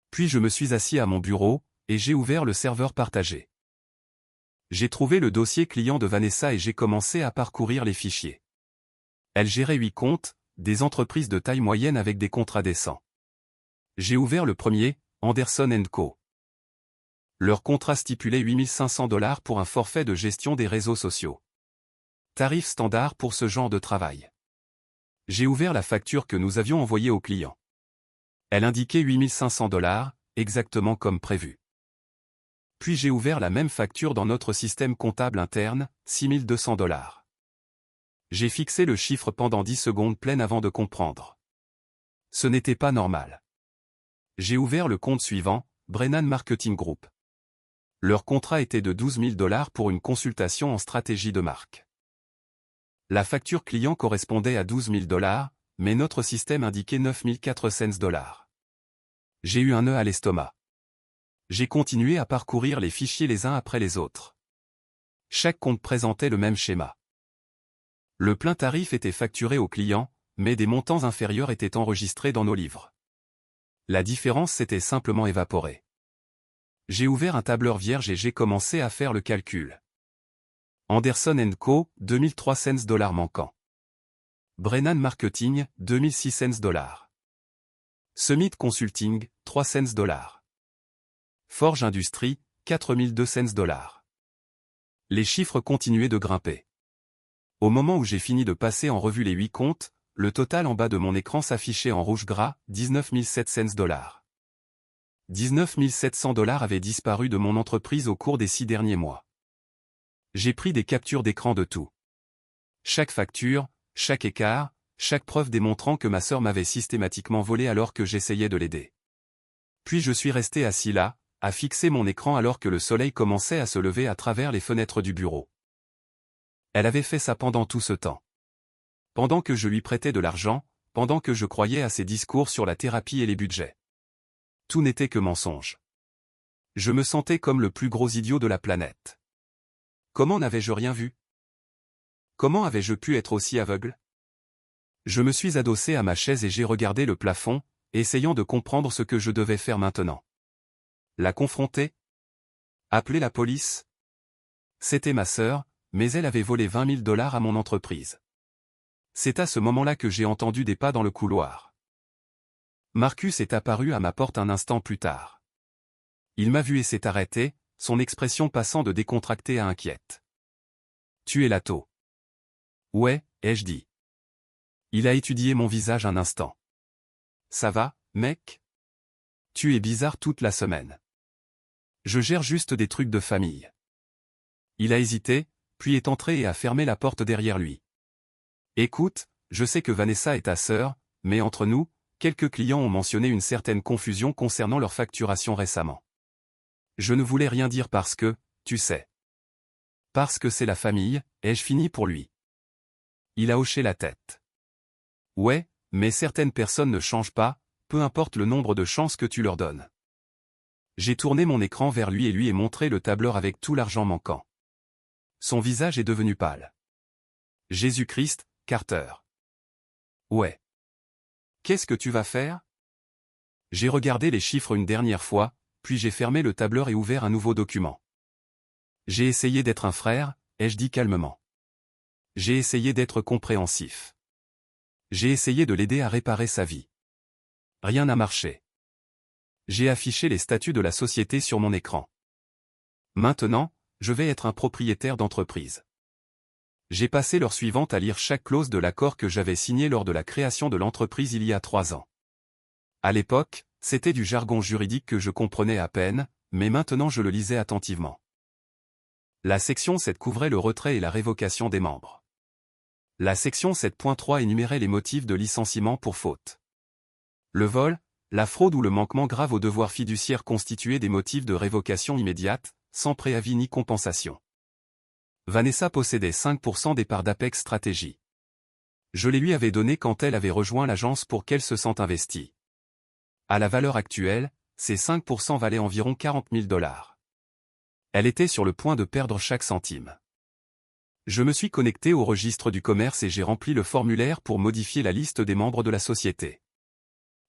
Speaker 1: Puis je me suis assis à mon bureau, et j'ai ouvert le serveur partagé. J'ai trouvé le dossier client de Vanessa et j'ai commencé à parcourir les fichiers. Elle gérait 8 comptes, des entreprises de taille moyenne avec des contrats décents. J'ai ouvert le premier, Anderson & Co. Leur contrat stipulait 8 500 $ pour un forfait de gestion des réseaux sociaux. Tarif standard pour ce genre de travail. J'ai ouvert la facture que nous avions envoyée au client. Elle indiquait 8 500 $, exactement comme prévu. Puis j'ai ouvert la même facture dans notre système comptable interne, 6 200 $. J'ai fixé le chiffre pendant 10 secondes pleines avant de comprendre. Ce n'était pas normal. J'ai ouvert le compte suivant, Brennan Marketing Group. Leur contrat était de 12 000 $ pour une consultation en stratégie de marque. La facture client correspondait à 12 000 $, mais notre système indiquait 9 400 $. J'ai eu un nœud à l'estomac. J'ai continué à parcourir les fichiers les uns après les autres. Chaque compte présentait le même schéma. Le plein tarif était facturé au client, mais des montants inférieurs étaient enregistrés dans nos livres. La différence s'était simplement évaporée. J'ai ouvert un tableur vierge et j'ai commencé à faire le calcul. Anderson & Co, 2003 cents $ manquants. Brennan Marketing, 2006 cents $. Summit Consulting, 3 cents $. Forge Industries, 4002 cents $. Les chiffres continuaient de grimper. Au moment où j'ai fini de passer en revue les 8 comptes, le total en bas de mon écran s'affichait en rouge gras, 19 700 $. 19 700 $ avaient disparu de mon entreprise au cours des 6 derniers mois. J'ai pris des captures d'écran de tout. Chaque facture, chaque écart, chaque preuve démontrant que ma sœur m'avait systématiquement volé alors que j'essayais de l'aider. Puis je suis resté assis là, à fixer mon écran alors que le soleil commençait à se lever à travers les fenêtres du bureau. Elle avait fait ça pendant tout ce temps. Pendant que je lui prêtais de l'argent, pendant que je croyais à ses discours sur la thérapie et les budgets. Tout n'était que mensonge. Je me sentais comme le plus gros idiot de la planète. Comment n'avais-je rien vu? Comment avais-je pu être aussi aveugle? Je me suis adossé à ma chaise et j'ai regardé le plafond, essayant de comprendre ce que je devais faire maintenant. La confronter? Appeler la police? C'était ma sœur, mais elle avait volé 20 000 $ à mon entreprise. C'est à ce moment-là que j'ai entendu des pas dans le couloir. Marcus est apparu à ma porte un instant plus tard. Il m'a vu et s'est arrêté, son expression passant de décontractée à inquiète. « Tu es Lato. »« Ouais, ai-je dit. » Il a étudié mon visage un instant. « Ça va, mec? Tu es bizarre toute la semaine. »« Je gère juste des trucs de famille. » Il a hésité, puis est entré et a fermé la porte derrière lui. « Écoute, je sais que Vanessa est ta sœur, mais entre nous, quelques clients ont mentionné une certaine confusion concernant leur facturation récemment. Je ne voulais rien dire parce que, tu sais. Parce que c'est la famille, ai-je fini pour lui. » Il a hoché la tête. « Ouais, mais certaines personnes ne changent pas, peu importe le nombre de chances que tu leur donnes. » J'ai tourné mon écran vers lui et lui ai montré le tableur avec tout l'argent manquant. Son visage est devenu pâle. « Jésus-Christ, Carter. »« Ouais. Qu'est-ce que tu vas faire? » J'ai regardé les chiffres une dernière fois, puis j'ai fermé le tableur et ouvert un nouveau document. J'ai essayé d'être un frère, ai-je dit calmement. J'ai essayé d'être compréhensif. J'ai essayé de l'aider à réparer sa vie. Rien n'a marché. J'ai affiché les statuts de la société sur mon écran. Maintenant, je vais être un propriétaire d'entreprise. J'ai passé l'heure suivante à lire chaque clause de l'accord que j'avais signé lors de la création de l'entreprise il y a 3 ans. À l'époque, c'était du jargon juridique que je comprenais à peine, mais maintenant je le lisais attentivement. La section 7 couvrait le retrait et la révocation des membres. La section 7.3 énumérait les motifs de licenciement pour faute. Le vol, la fraude ou le manquement grave aux devoirs fiduciaires constituaient des motifs de révocation immédiate, sans préavis ni compensation. Vanessa possédait 5% des parts d'Apex Stratégie. Je les lui avais données quand elle avait rejoint l'agence pour qu'elle se sente investie. À la valeur actuelle, ces 5% valaient environ 40 000 $. Elle était sur le point de perdre chaque centime. Je me suis connecté au registre du commerce et j'ai rempli le formulaire pour modifier la liste des membres de la société.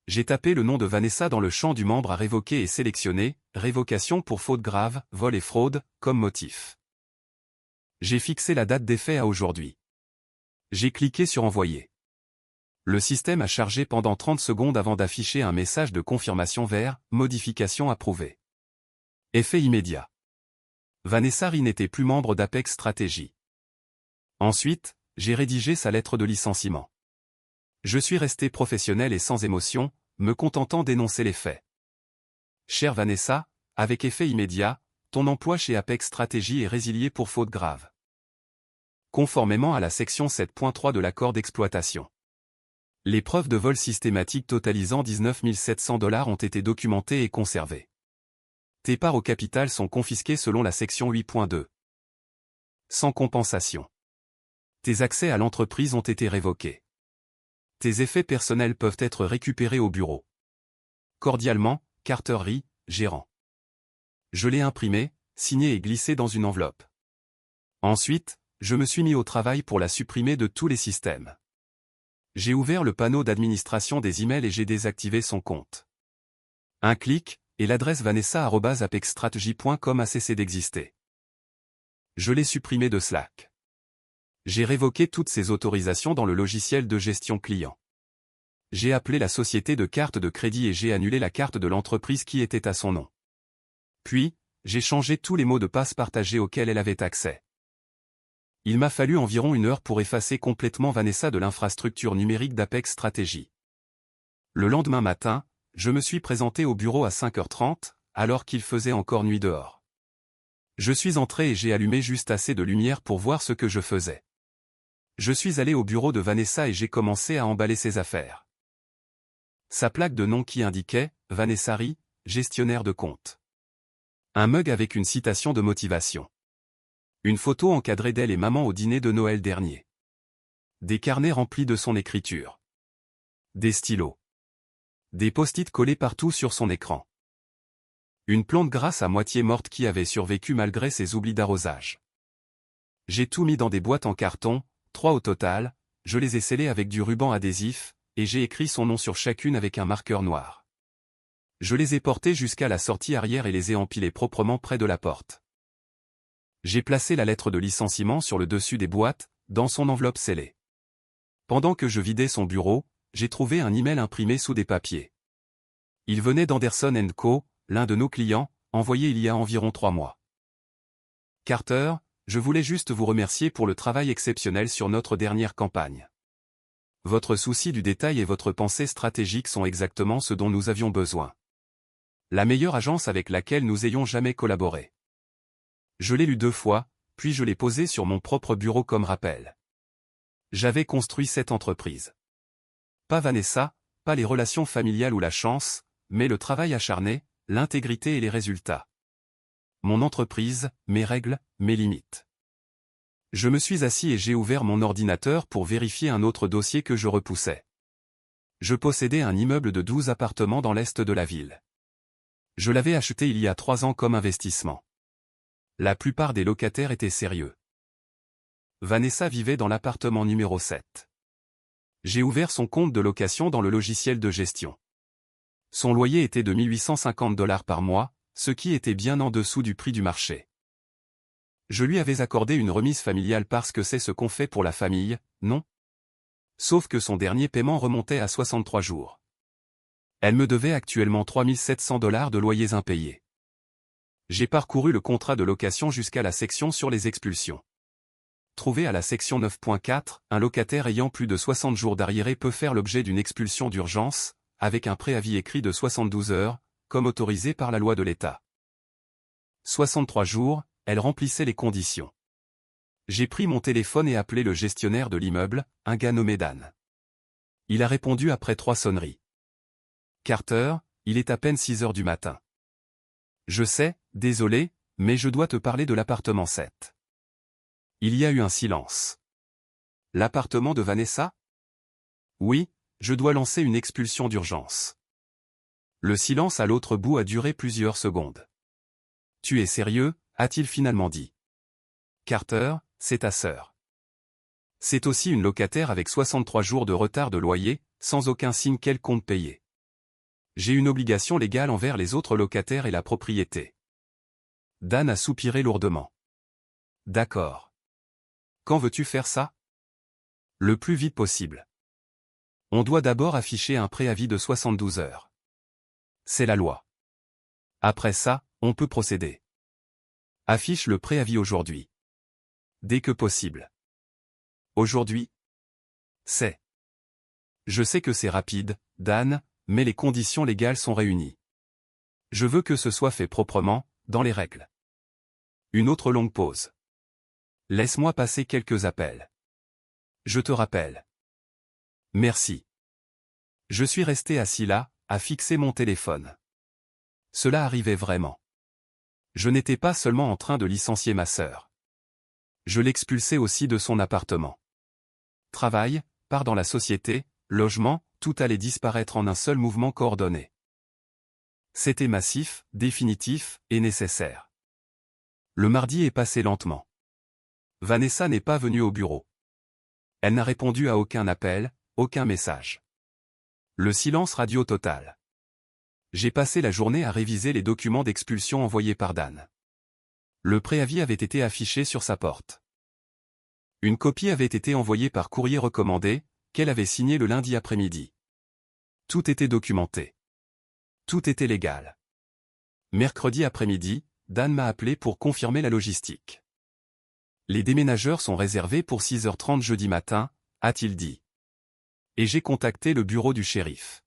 Speaker 1: J'ai tapé le nom de Vanessa dans le champ du membre à révoquer et sélectionné « Révocation pour faute grave, vol et fraude » comme motif. J'ai fixé la date d'effet à aujourd'hui. J'ai cliqué sur Envoyer. Le système a chargé pendant 30 secondes avant d'afficher un message de confirmation vers « Modification approuvée ». Effet immédiat. Vanessa Ri n'était plus membre d'Apex Stratégie. Ensuite, j'ai rédigé sa lettre de licenciement. Je suis resté professionnel et sans émotion, me contentant d'énoncer les faits. Chère Vanessa, avec effet immédiat, ton emploi chez Apex Stratégie est résilié pour faute grave. Conformément à la section 7.3 de l'accord d'exploitation. Les preuves de vol systématique totalisant 19 700 $ ont été documentées et conservées. Tes parts au capital sont confisquées selon la section 8.2. Sans compensation. Tes accès à l'entreprise ont été révoqués. Tes effets personnels peuvent être récupérés au bureau. Cordialement, Carter Ri, gérant. Je l'ai imprimé, signé et glissé dans une enveloppe. Ensuite, je me suis mis au travail pour la supprimer de tous les systèmes. J'ai ouvert le panneau d'administration des emails et j'ai désactivé son compte. Un clic, et l'adresse vanessa@apexstrategy.com a cessé d'exister. Je l'ai supprimé de Slack. J'ai révoqué toutes ces autorisations dans le logiciel de gestion client. J'ai appelé la société de carte de crédit et j'ai annulé la carte de l'entreprise qui était à son nom. Puis, j'ai changé tous les mots de passe partagés auxquels elle avait accès. Il m'a fallu environ 1 heure pour effacer complètement Vanessa de l'infrastructure numérique d'Apex Stratégie. Le lendemain matin, je me suis présenté au bureau à 5h30, alors qu'il faisait encore nuit dehors. Je suis entré et j'ai allumé juste assez de lumière pour voir ce que je faisais. Je suis allé au bureau de Vanessa et j'ai commencé à emballer ses affaires. Sa plaque de nom qui indiquait « Vanessa Rie, gestionnaire de compte ». Un mug avec une citation de motivation. Une photo encadrée d'elle et maman au dîner de Noël dernier. Des carnets remplis de son écriture. Des stylos. Des post-it collés partout sur son écran. Une plante grasse à moitié morte qui avait survécu malgré ses oublis d'arrosage. J'ai tout mis dans des boîtes en carton, 3 au total, je les ai scellées avec du ruban adhésif, et j'ai écrit son nom sur chacune avec un marqueur noir. Je les ai portées jusqu'à la sortie arrière et les ai empilées proprement près de la porte. J'ai placé la lettre de licenciement sur le dessus des boîtes, dans son enveloppe scellée. Pendant que je vidais son bureau, j'ai trouvé un email imprimé sous des papiers. Il venait d'Anderson & Co., l'un de nos clients, envoyé il y a environ 3 mois. Carter, je voulais juste vous remercier pour le travail exceptionnel sur notre dernière campagne. Votre souci du détail et votre pensée stratégique sont exactement ce dont nous avions besoin. La meilleure agence avec laquelle nous ayons jamais collaboré. Je l'ai lu 2 fois, puis je l'ai posé sur mon propre bureau comme rappel. J'avais construit cette entreprise. Pas Vanessa, pas les relations familiales ou la chance, mais le travail acharné, l'intégrité et les résultats. Mon entreprise, mes règles, mes limites. Je me suis assis et j'ai ouvert mon ordinateur pour vérifier un autre dossier que je repoussais. Je possédais un immeuble de 12 appartements dans l'est de la ville. Je l'avais acheté il y a 3 ans comme investissement. La plupart des locataires étaient sérieux. Vanessa vivait dans l'appartement numéro 7. J'ai ouvert son compte de location dans le logiciel de gestion. Son loyer était de 1 850 $ par mois, ce qui était bien en dessous du prix du marché. Je lui avais accordé une remise familiale parce que c'est ce qu'on fait pour la famille, non? Sauf que son dernier paiement remontait à 63 jours. Elle me devait actuellement 3 700 $ de loyers impayés. J'ai parcouru le contrat de location jusqu'à la section sur les expulsions. Trouvé à la section 9.4, un locataire ayant plus de 60 jours d'arriérés peut faire l'objet d'une expulsion d'urgence, avec un préavis écrit de 72 heures, comme autorisé par la loi de l'État. 63 jours, elle remplissait les conditions. J'ai pris mon téléphone et appelé le gestionnaire de l'immeuble, un gars nommé Dan. Il a répondu après 3 sonneries. Carter, il est à peine 6 heures du matin. Je sais, désolé, mais je dois te parler de l'appartement 7. Il y a eu un silence. L'appartement de Vanessa? Oui, je dois lancer une expulsion d'urgence. Le silence à l'autre bout a duré plusieurs secondes. Tu es sérieux? A-t-il finalement dit. Carter, c'est ta sœur. C'est aussi une locataire avec 63 jours de retard de loyer, sans aucun signe quelconque payé. J'ai une obligation légale envers les autres locataires et la propriété. Dan a soupiré lourdement. D'accord. Quand veux-tu faire ça? Le plus vite possible. On doit d'abord afficher un préavis de 72 heures. C'est la loi. Après ça, on peut procéder. Affiche le préavis aujourd'hui. Dès que possible. Aujourd'hui? C'est. Je sais que c'est rapide, Dan, mais les conditions légales sont réunies. Je veux que ce soit fait proprement, dans les règles. Une autre longue pause. Laisse-moi passer quelques appels. Je te rappelle. Merci. Je suis resté assis là, à fixer mon téléphone. Cela arrivait vraiment. Je n'étais pas seulement en train de licencier ma sœur. Je l'expulsais aussi de son appartement. Travail, part dans la société, logement, tout allait disparaître en un seul mouvement coordonné. C'était massif, définitif, et nécessaire. Le mardi est passé lentement. Vanessa n'est pas venue au bureau. Elle n'a répondu à aucun appel, aucun message. Le silence radio total. J'ai passé la journée à réviser les documents d'expulsion envoyés par Dan. Le préavis avait été affiché sur sa porte. Une copie avait été envoyée par courrier recommandé, qu'elle avait signé le lundi après-midi. Tout était documenté. Tout était légal. Mercredi après-midi, Dan m'a appelé pour confirmer la logistique. Les déménageurs sont réservés pour 6h30 jeudi matin, a-t-il dit. Et j'ai contacté le bureau du shérif.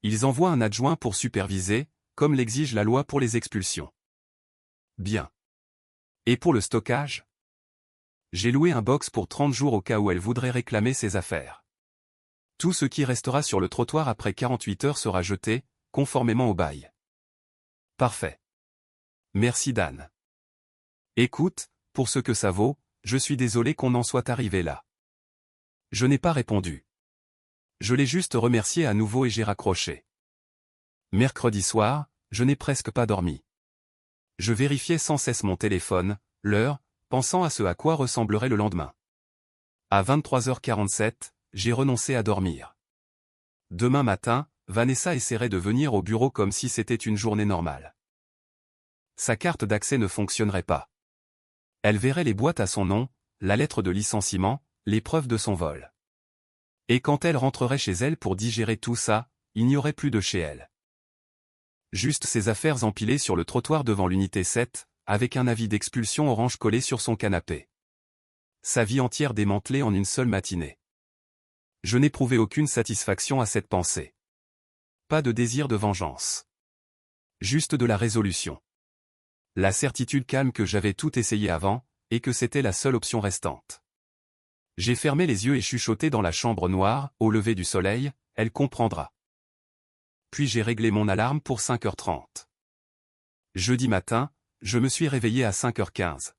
Speaker 1: Ils envoient un adjoint pour superviser, comme l'exige la loi pour les expulsions. Bien. Et pour le stockage? J'ai loué un box pour 30 jours au cas où elle voudrait réclamer ses affaires. Tout ce qui restera sur le trottoir après 48 heures sera jeté, conformément au bail. Parfait. Merci Dan. Écoute, pour ce que ça vaut, je suis désolé qu'on en soit arrivé là. Je n'ai pas répondu. Je l'ai juste remercié à nouveau et j'ai raccroché. Mercredi soir, je n'ai presque pas dormi. Je vérifiais sans cesse mon téléphone, l'heure, pensant à ce à quoi ressemblerait le lendemain. À 23h47, j'ai renoncé à dormir. Demain matin, Vanessa essaierait de venir au bureau comme si c'était une journée normale. Sa carte d'accès ne fonctionnerait pas. Elle verrait les boîtes à son nom, la lettre de licenciement, les preuves de son vol. Et quand elle rentrerait chez elle pour digérer tout ça, il n'y aurait plus de chez elle. Juste ses affaires empilées sur le trottoir devant l'unité 7, avec un avis d'expulsion orange collé sur son canapé. Sa vie entière démantelée en une seule matinée. Je n'éprouvais aucune satisfaction à cette pensée. Pas de désir de vengeance. Juste de la résolution. La certitude calme que j'avais tout essayé avant, et que c'était la seule option restante. J'ai fermé les yeux et chuchoté dans la chambre noire, au lever du soleil, elle comprendra. Puis j'ai réglé mon alarme pour 5h30. Jeudi matin, je me suis réveillé à 5h15.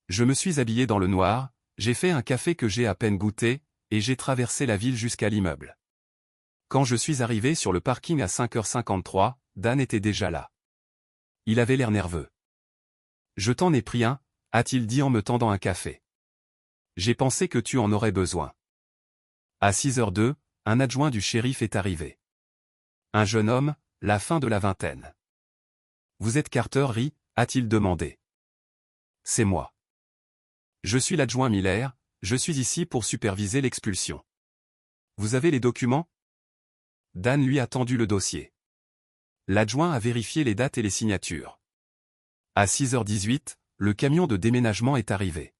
Speaker 1: Je me suis habillé dans le noir, j'ai fait un café que j'ai à peine goûté, et j'ai traversé la ville jusqu'à l'immeuble. Quand je suis arrivé sur le parking à 5h53, Dan était déjà là. Il avait l'air nerveux. Je t'en ai pris un, a-t-il dit en me tendant un café. J'ai pensé que tu en aurais besoin. À 6h02, un adjoint du shérif est arrivé. Un jeune homme, la fin de la vingtaine. Vous êtes Carter Ri, a-t-il demandé. C'est moi. Je suis l'adjoint Miller, je suis ici pour superviser l'expulsion. Vous avez les documents? Dan lui a tendu le dossier. L'adjoint a vérifié les dates et les signatures. À 6h18, le camion de déménagement est arrivé.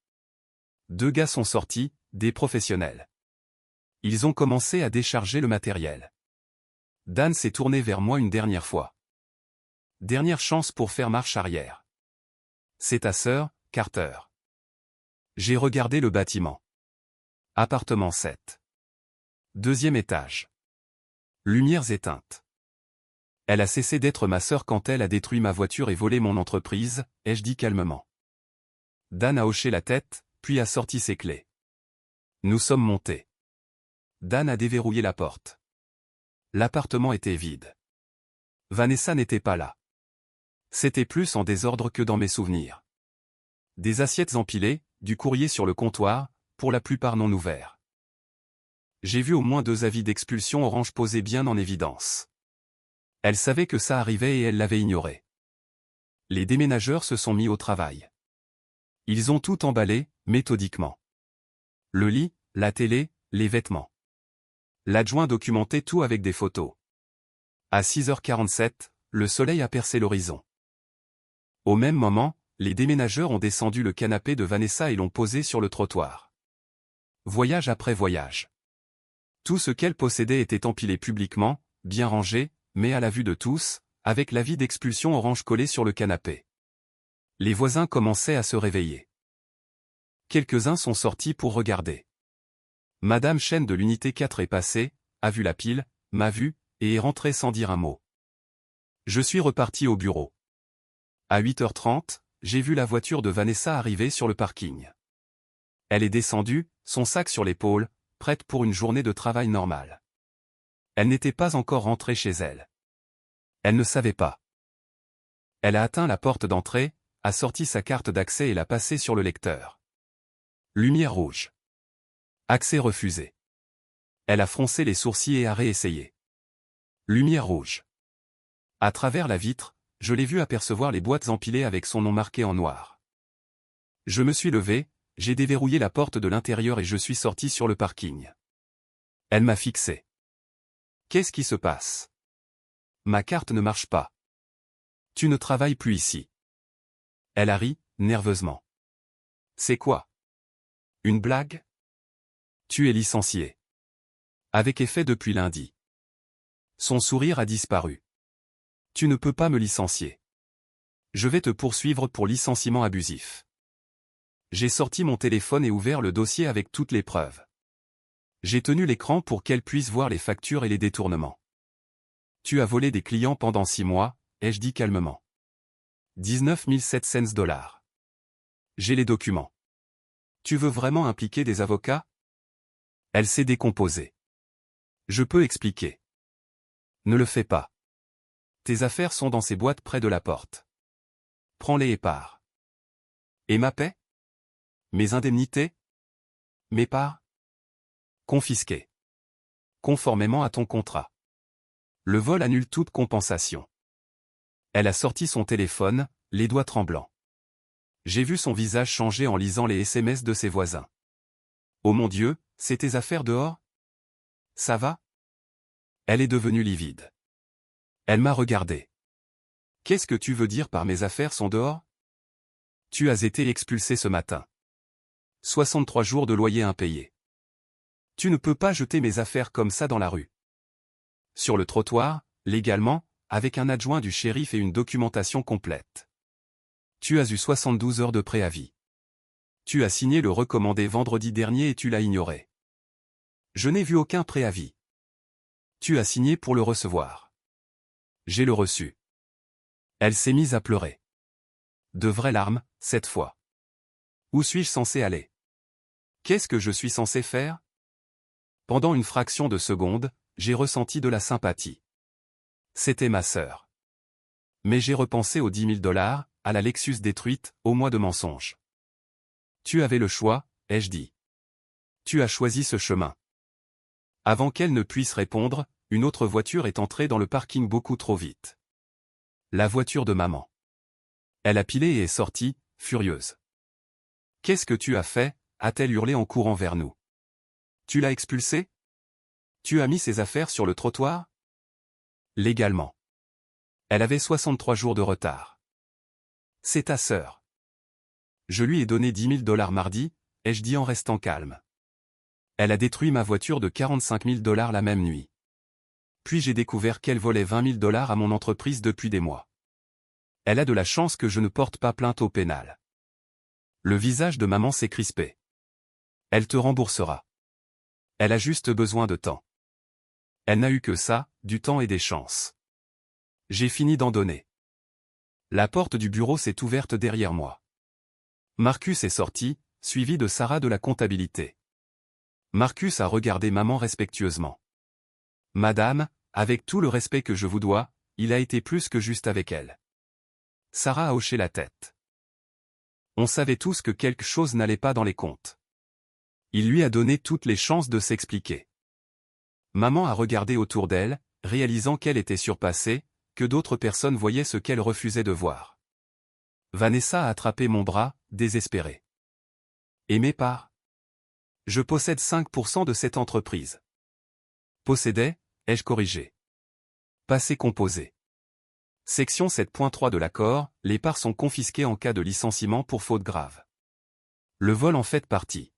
Speaker 1: 2 gars sont sortis, des professionnels. Ils ont commencé à décharger le matériel. Dan s'est tourné vers moi une dernière fois. Dernière chance pour faire marche arrière. C'est ta sœur, Carter. J'ai regardé le bâtiment. Appartement 7. 2e étage. Lumières éteintes. Elle a cessé d'être ma sœur quand elle a détruit ma voiture et volé mon entreprise, ai-je dit calmement. Dan a hoché la tête, puis a sorti ses clés. Nous sommes montés. Dan a déverrouillé la porte. L'appartement était vide. Vanessa n'était pas là. C'était plus en désordre que dans mes souvenirs. Des assiettes empilées, du courrier sur le comptoir, pour la plupart non ouverts. J'ai vu au moins 2 avis d'expulsion orange posés bien en évidence. Elle savait que ça arrivait et elle l'avait ignoré. Les déménageurs se sont mis au travail. Ils ont tout emballé, méthodiquement. Le lit, la télé, les vêtements. L'adjoint documentait tout avec des photos. À 6h47, le soleil a percé l'horizon. Au même moment, les déménageurs ont descendu le canapé de Vanessa et l'ont posé sur le trottoir. Voyage après voyage. Tout ce qu'elle possédait était empilé publiquement, bien rangé, mais à la vue de tous, avec l'avis d'expulsion orange collé sur le canapé. Les voisins commençaient à se réveiller. Quelques-uns sont sortis pour regarder. Madame Chen de l'unité 4 est passée, a vu la pile, m'a vu, et est rentrée sans dire un mot. Je suis reparti au bureau. À 8h30, j'ai vu la voiture de Vanessa arriver sur le parking. Elle est descendue, son sac sur l'épaule, prête pour une journée de travail normale. Elle n'était pas encore rentrée chez elle. Elle ne savait pas. Elle a atteint la porte d'entrée, a sorti sa carte d'accès et l'a passée sur le lecteur. Lumière rouge. Accès refusé. Elle a froncé les sourcils et a réessayé. Lumière rouge. À travers la vitre, je l'ai vu apercevoir les boîtes empilées avec son nom marqué en noir. Je me suis levé, j'ai déverrouillé la porte de l'intérieur et je suis sorti sur le parking. Elle m'a fixé. Qu'est-ce qui se passe? Ma carte ne marche pas. Tu ne travailles plus ici. Elle a ri, nerveusement. C'est quoi? Une blague? Tu es licencié. Avec effet depuis lundi. Son sourire a disparu. Tu ne peux pas me licencier. Je vais te poursuivre pour licenciement abusif. J'ai sorti mon téléphone et ouvert le dossier avec toutes les preuves. J'ai tenu l'écran pour qu'elle puisse voir les factures et les détournements. Tu as volé des clients pendant 6 mois, ai-je dit calmement. 19 700 $. J'ai les documents. Tu veux vraiment impliquer des avocats? Elle s'est décomposée. Je peux expliquer. Ne le fais pas. Tes affaires sont dans ces boîtes près de la porte. Prends-les et pars. Et ma paie? Mes indemnités? Mes parts? Confisquées. Conformément à ton contrat. Le vol annule toute compensation. Elle a sorti son téléphone, les doigts tremblants. J'ai vu son visage changer en lisant les SMS de ses voisins. Oh mon Dieu, c'est tes affaires dehors? Ça va? Elle est devenue livide. Elle m'a regardé. Qu'est-ce que tu veux dire par mes affaires sont dehors? Tu as été expulsé ce matin. 63 jours de loyer impayé. Tu ne peux pas jeter mes affaires comme ça dans la rue. Sur le trottoir, légalement, avec un adjoint du shérif et une documentation complète. Tu as eu 72 heures de préavis. Tu as signé le recommandé vendredi dernier et tu l'as ignoré. Je n'ai vu aucun préavis. Tu as signé pour le recevoir. J'ai le reçu. Elle s'est mise à pleurer. De vraies larmes, cette fois. Où suis-je censé aller? Qu'est-ce que je suis censé faire? Pendant une fraction de seconde, j'ai ressenti de la sympathie. C'était ma sœur. Mais j'ai repensé aux 10 000 $, à la Lexus détruite, au mois de mensonges. Tu avais le choix, ai-je dit. Tu as choisi ce chemin. Avant qu'elle ne puisse répondre, une autre voiture est entrée dans le parking beaucoup trop vite. La voiture de maman. Elle a pilé et est sortie, furieuse. Qu'est-ce que tu as fait? A-t-elle hurlé en courant vers nous. Tu l'as expulsée? Tu as mis ses affaires sur le trottoir? Légalement. Elle avait 63 jours de retard. C'est ta sœur. Je lui ai donné 10 000 $ mardi, ai-je dit en restant calme. Elle a détruit ma voiture de 45 000 $ la même nuit. Puis j'ai découvert qu'elle volait 20 000 $ à mon entreprise depuis des mois. Elle a de la chance que je ne porte pas plainte au pénal. Le visage de maman s'est crispé. Elle te remboursera. Elle a juste besoin de temps. Elle n'a eu que ça, du temps et des chances. J'ai fini d'en donner. La porte du bureau s'est ouverte derrière moi. Marcus est sorti, suivi de Sarah de la comptabilité. Marcus a regardé maman respectueusement. Madame, avec tout le respect que je vous dois, il a été plus que juste avec elle. Sarah a hoché la tête. On savait tous que quelque chose n'allait pas dans les comptes. Il lui a donné toutes les chances de s'expliquer. Maman a regardé autour d'elle, réalisant qu'elle était surpassée, que d'autres personnes voyaient ce qu'elle refusait de voir. Vanessa a attrapé mon bras, désespérée. Et mes parts? Je possède 5% de cette entreprise. Possédait, ai-je corrigé. Passé composé. Section 7.3 de l'accord, les parts sont confisquées en cas de licenciement pour faute grave. Le vol en fait partie.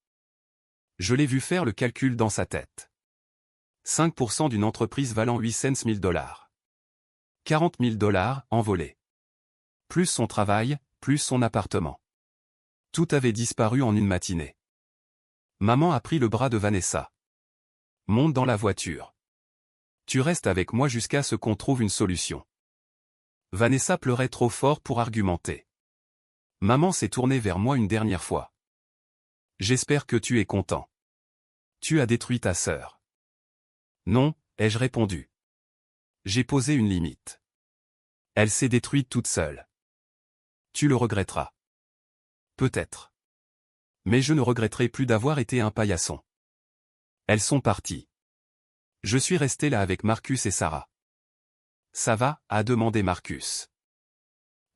Speaker 1: Je l'ai vu faire le calcul dans sa tête. 5% d'une entreprise valant 800 000 $. 40 000 $ envolés. Plus son travail, plus son appartement. Tout avait disparu en une matinée. Maman a pris le bras de Vanessa. Monte dans la voiture. Tu restes avec moi jusqu'à ce qu'on trouve une solution. Vanessa pleurait trop fort pour argumenter. Maman s'est tournée vers moi une dernière fois. J'espère que tu es content. Tu as détruit ta sœur. Non, ai-je répondu. J'ai posé une limite. Elle s'est détruite toute seule. Tu le regretteras. Peut-être. Mais je ne regretterai plus d'avoir été un paillasson. Elles sont parties. Je suis resté là avec Marcus et Sarah. Ça va, a demandé Marcus.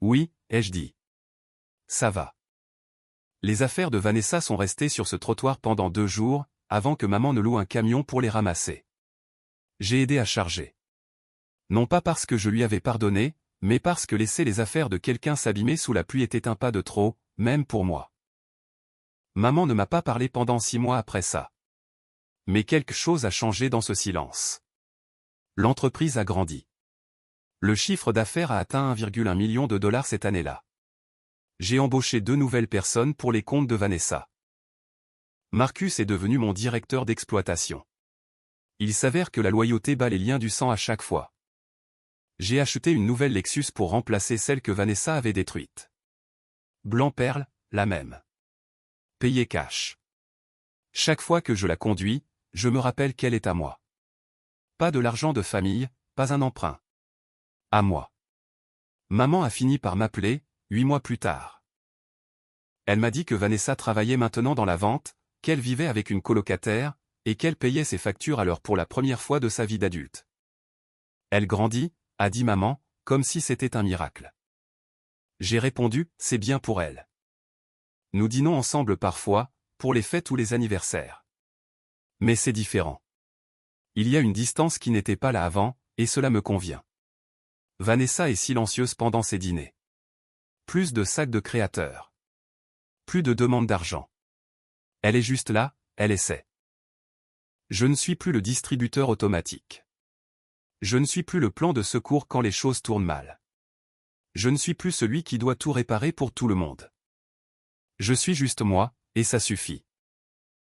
Speaker 1: Oui, ai-je dit. Ça va. Les affaires de Vanessa sont restées sur ce trottoir pendant 2 jours, avant que maman ne loue un camion pour les ramasser. J'ai aidé à charger. Non pas parce que je lui avais pardonné, mais parce que laisser les affaires de quelqu'un s'abîmer sous la pluie était un pas de trop, même pour moi. Maman ne m'a pas parlé pendant 6 mois après ça. Mais quelque chose a changé dans ce silence. L'entreprise a grandi. Le chiffre d'affaires a atteint 1,1 million de dollars cette année-là. J'ai embauché 2 nouvelles personnes pour les comptes de Vanessa. Marcus est devenu mon directeur d'exploitation. Il s'avère que la loyauté bat les liens du sang à chaque fois. J'ai acheté une nouvelle Lexus pour remplacer celle que Vanessa avait détruite. Blanc perle, la même. Payé cash. Chaque fois que je la conduis, je me rappelle qu'elle est à moi. Pas de l'argent de famille, pas un emprunt. À moi. Maman a fini par m'appeler, 8 mois plus tard. Elle m'a dit que Vanessa travaillait maintenant dans la vente, qu'elle vivait avec une colocataire, et qu'elle payait ses factures à l'heure pour la première fois de sa vie d'adulte. Elle grandit, a dit maman, comme si c'était un miracle. J'ai répondu, c'est bien pour elle. Nous dînons ensemble parfois, pour les fêtes ou les anniversaires. Mais c'est différent. Il y a une distance qui n'était pas là avant, et cela me convient. Vanessa est silencieuse pendant ses dîners. Plus de sacs de créateurs. Plus de demandes d'argent. Elle est juste là, elle essaie. Je ne suis plus le distributeur automatique. Je ne suis plus le plan de secours quand les choses tournent mal. Je ne suis plus celui qui doit tout réparer pour tout le monde. Je suis juste moi, et ça suffit.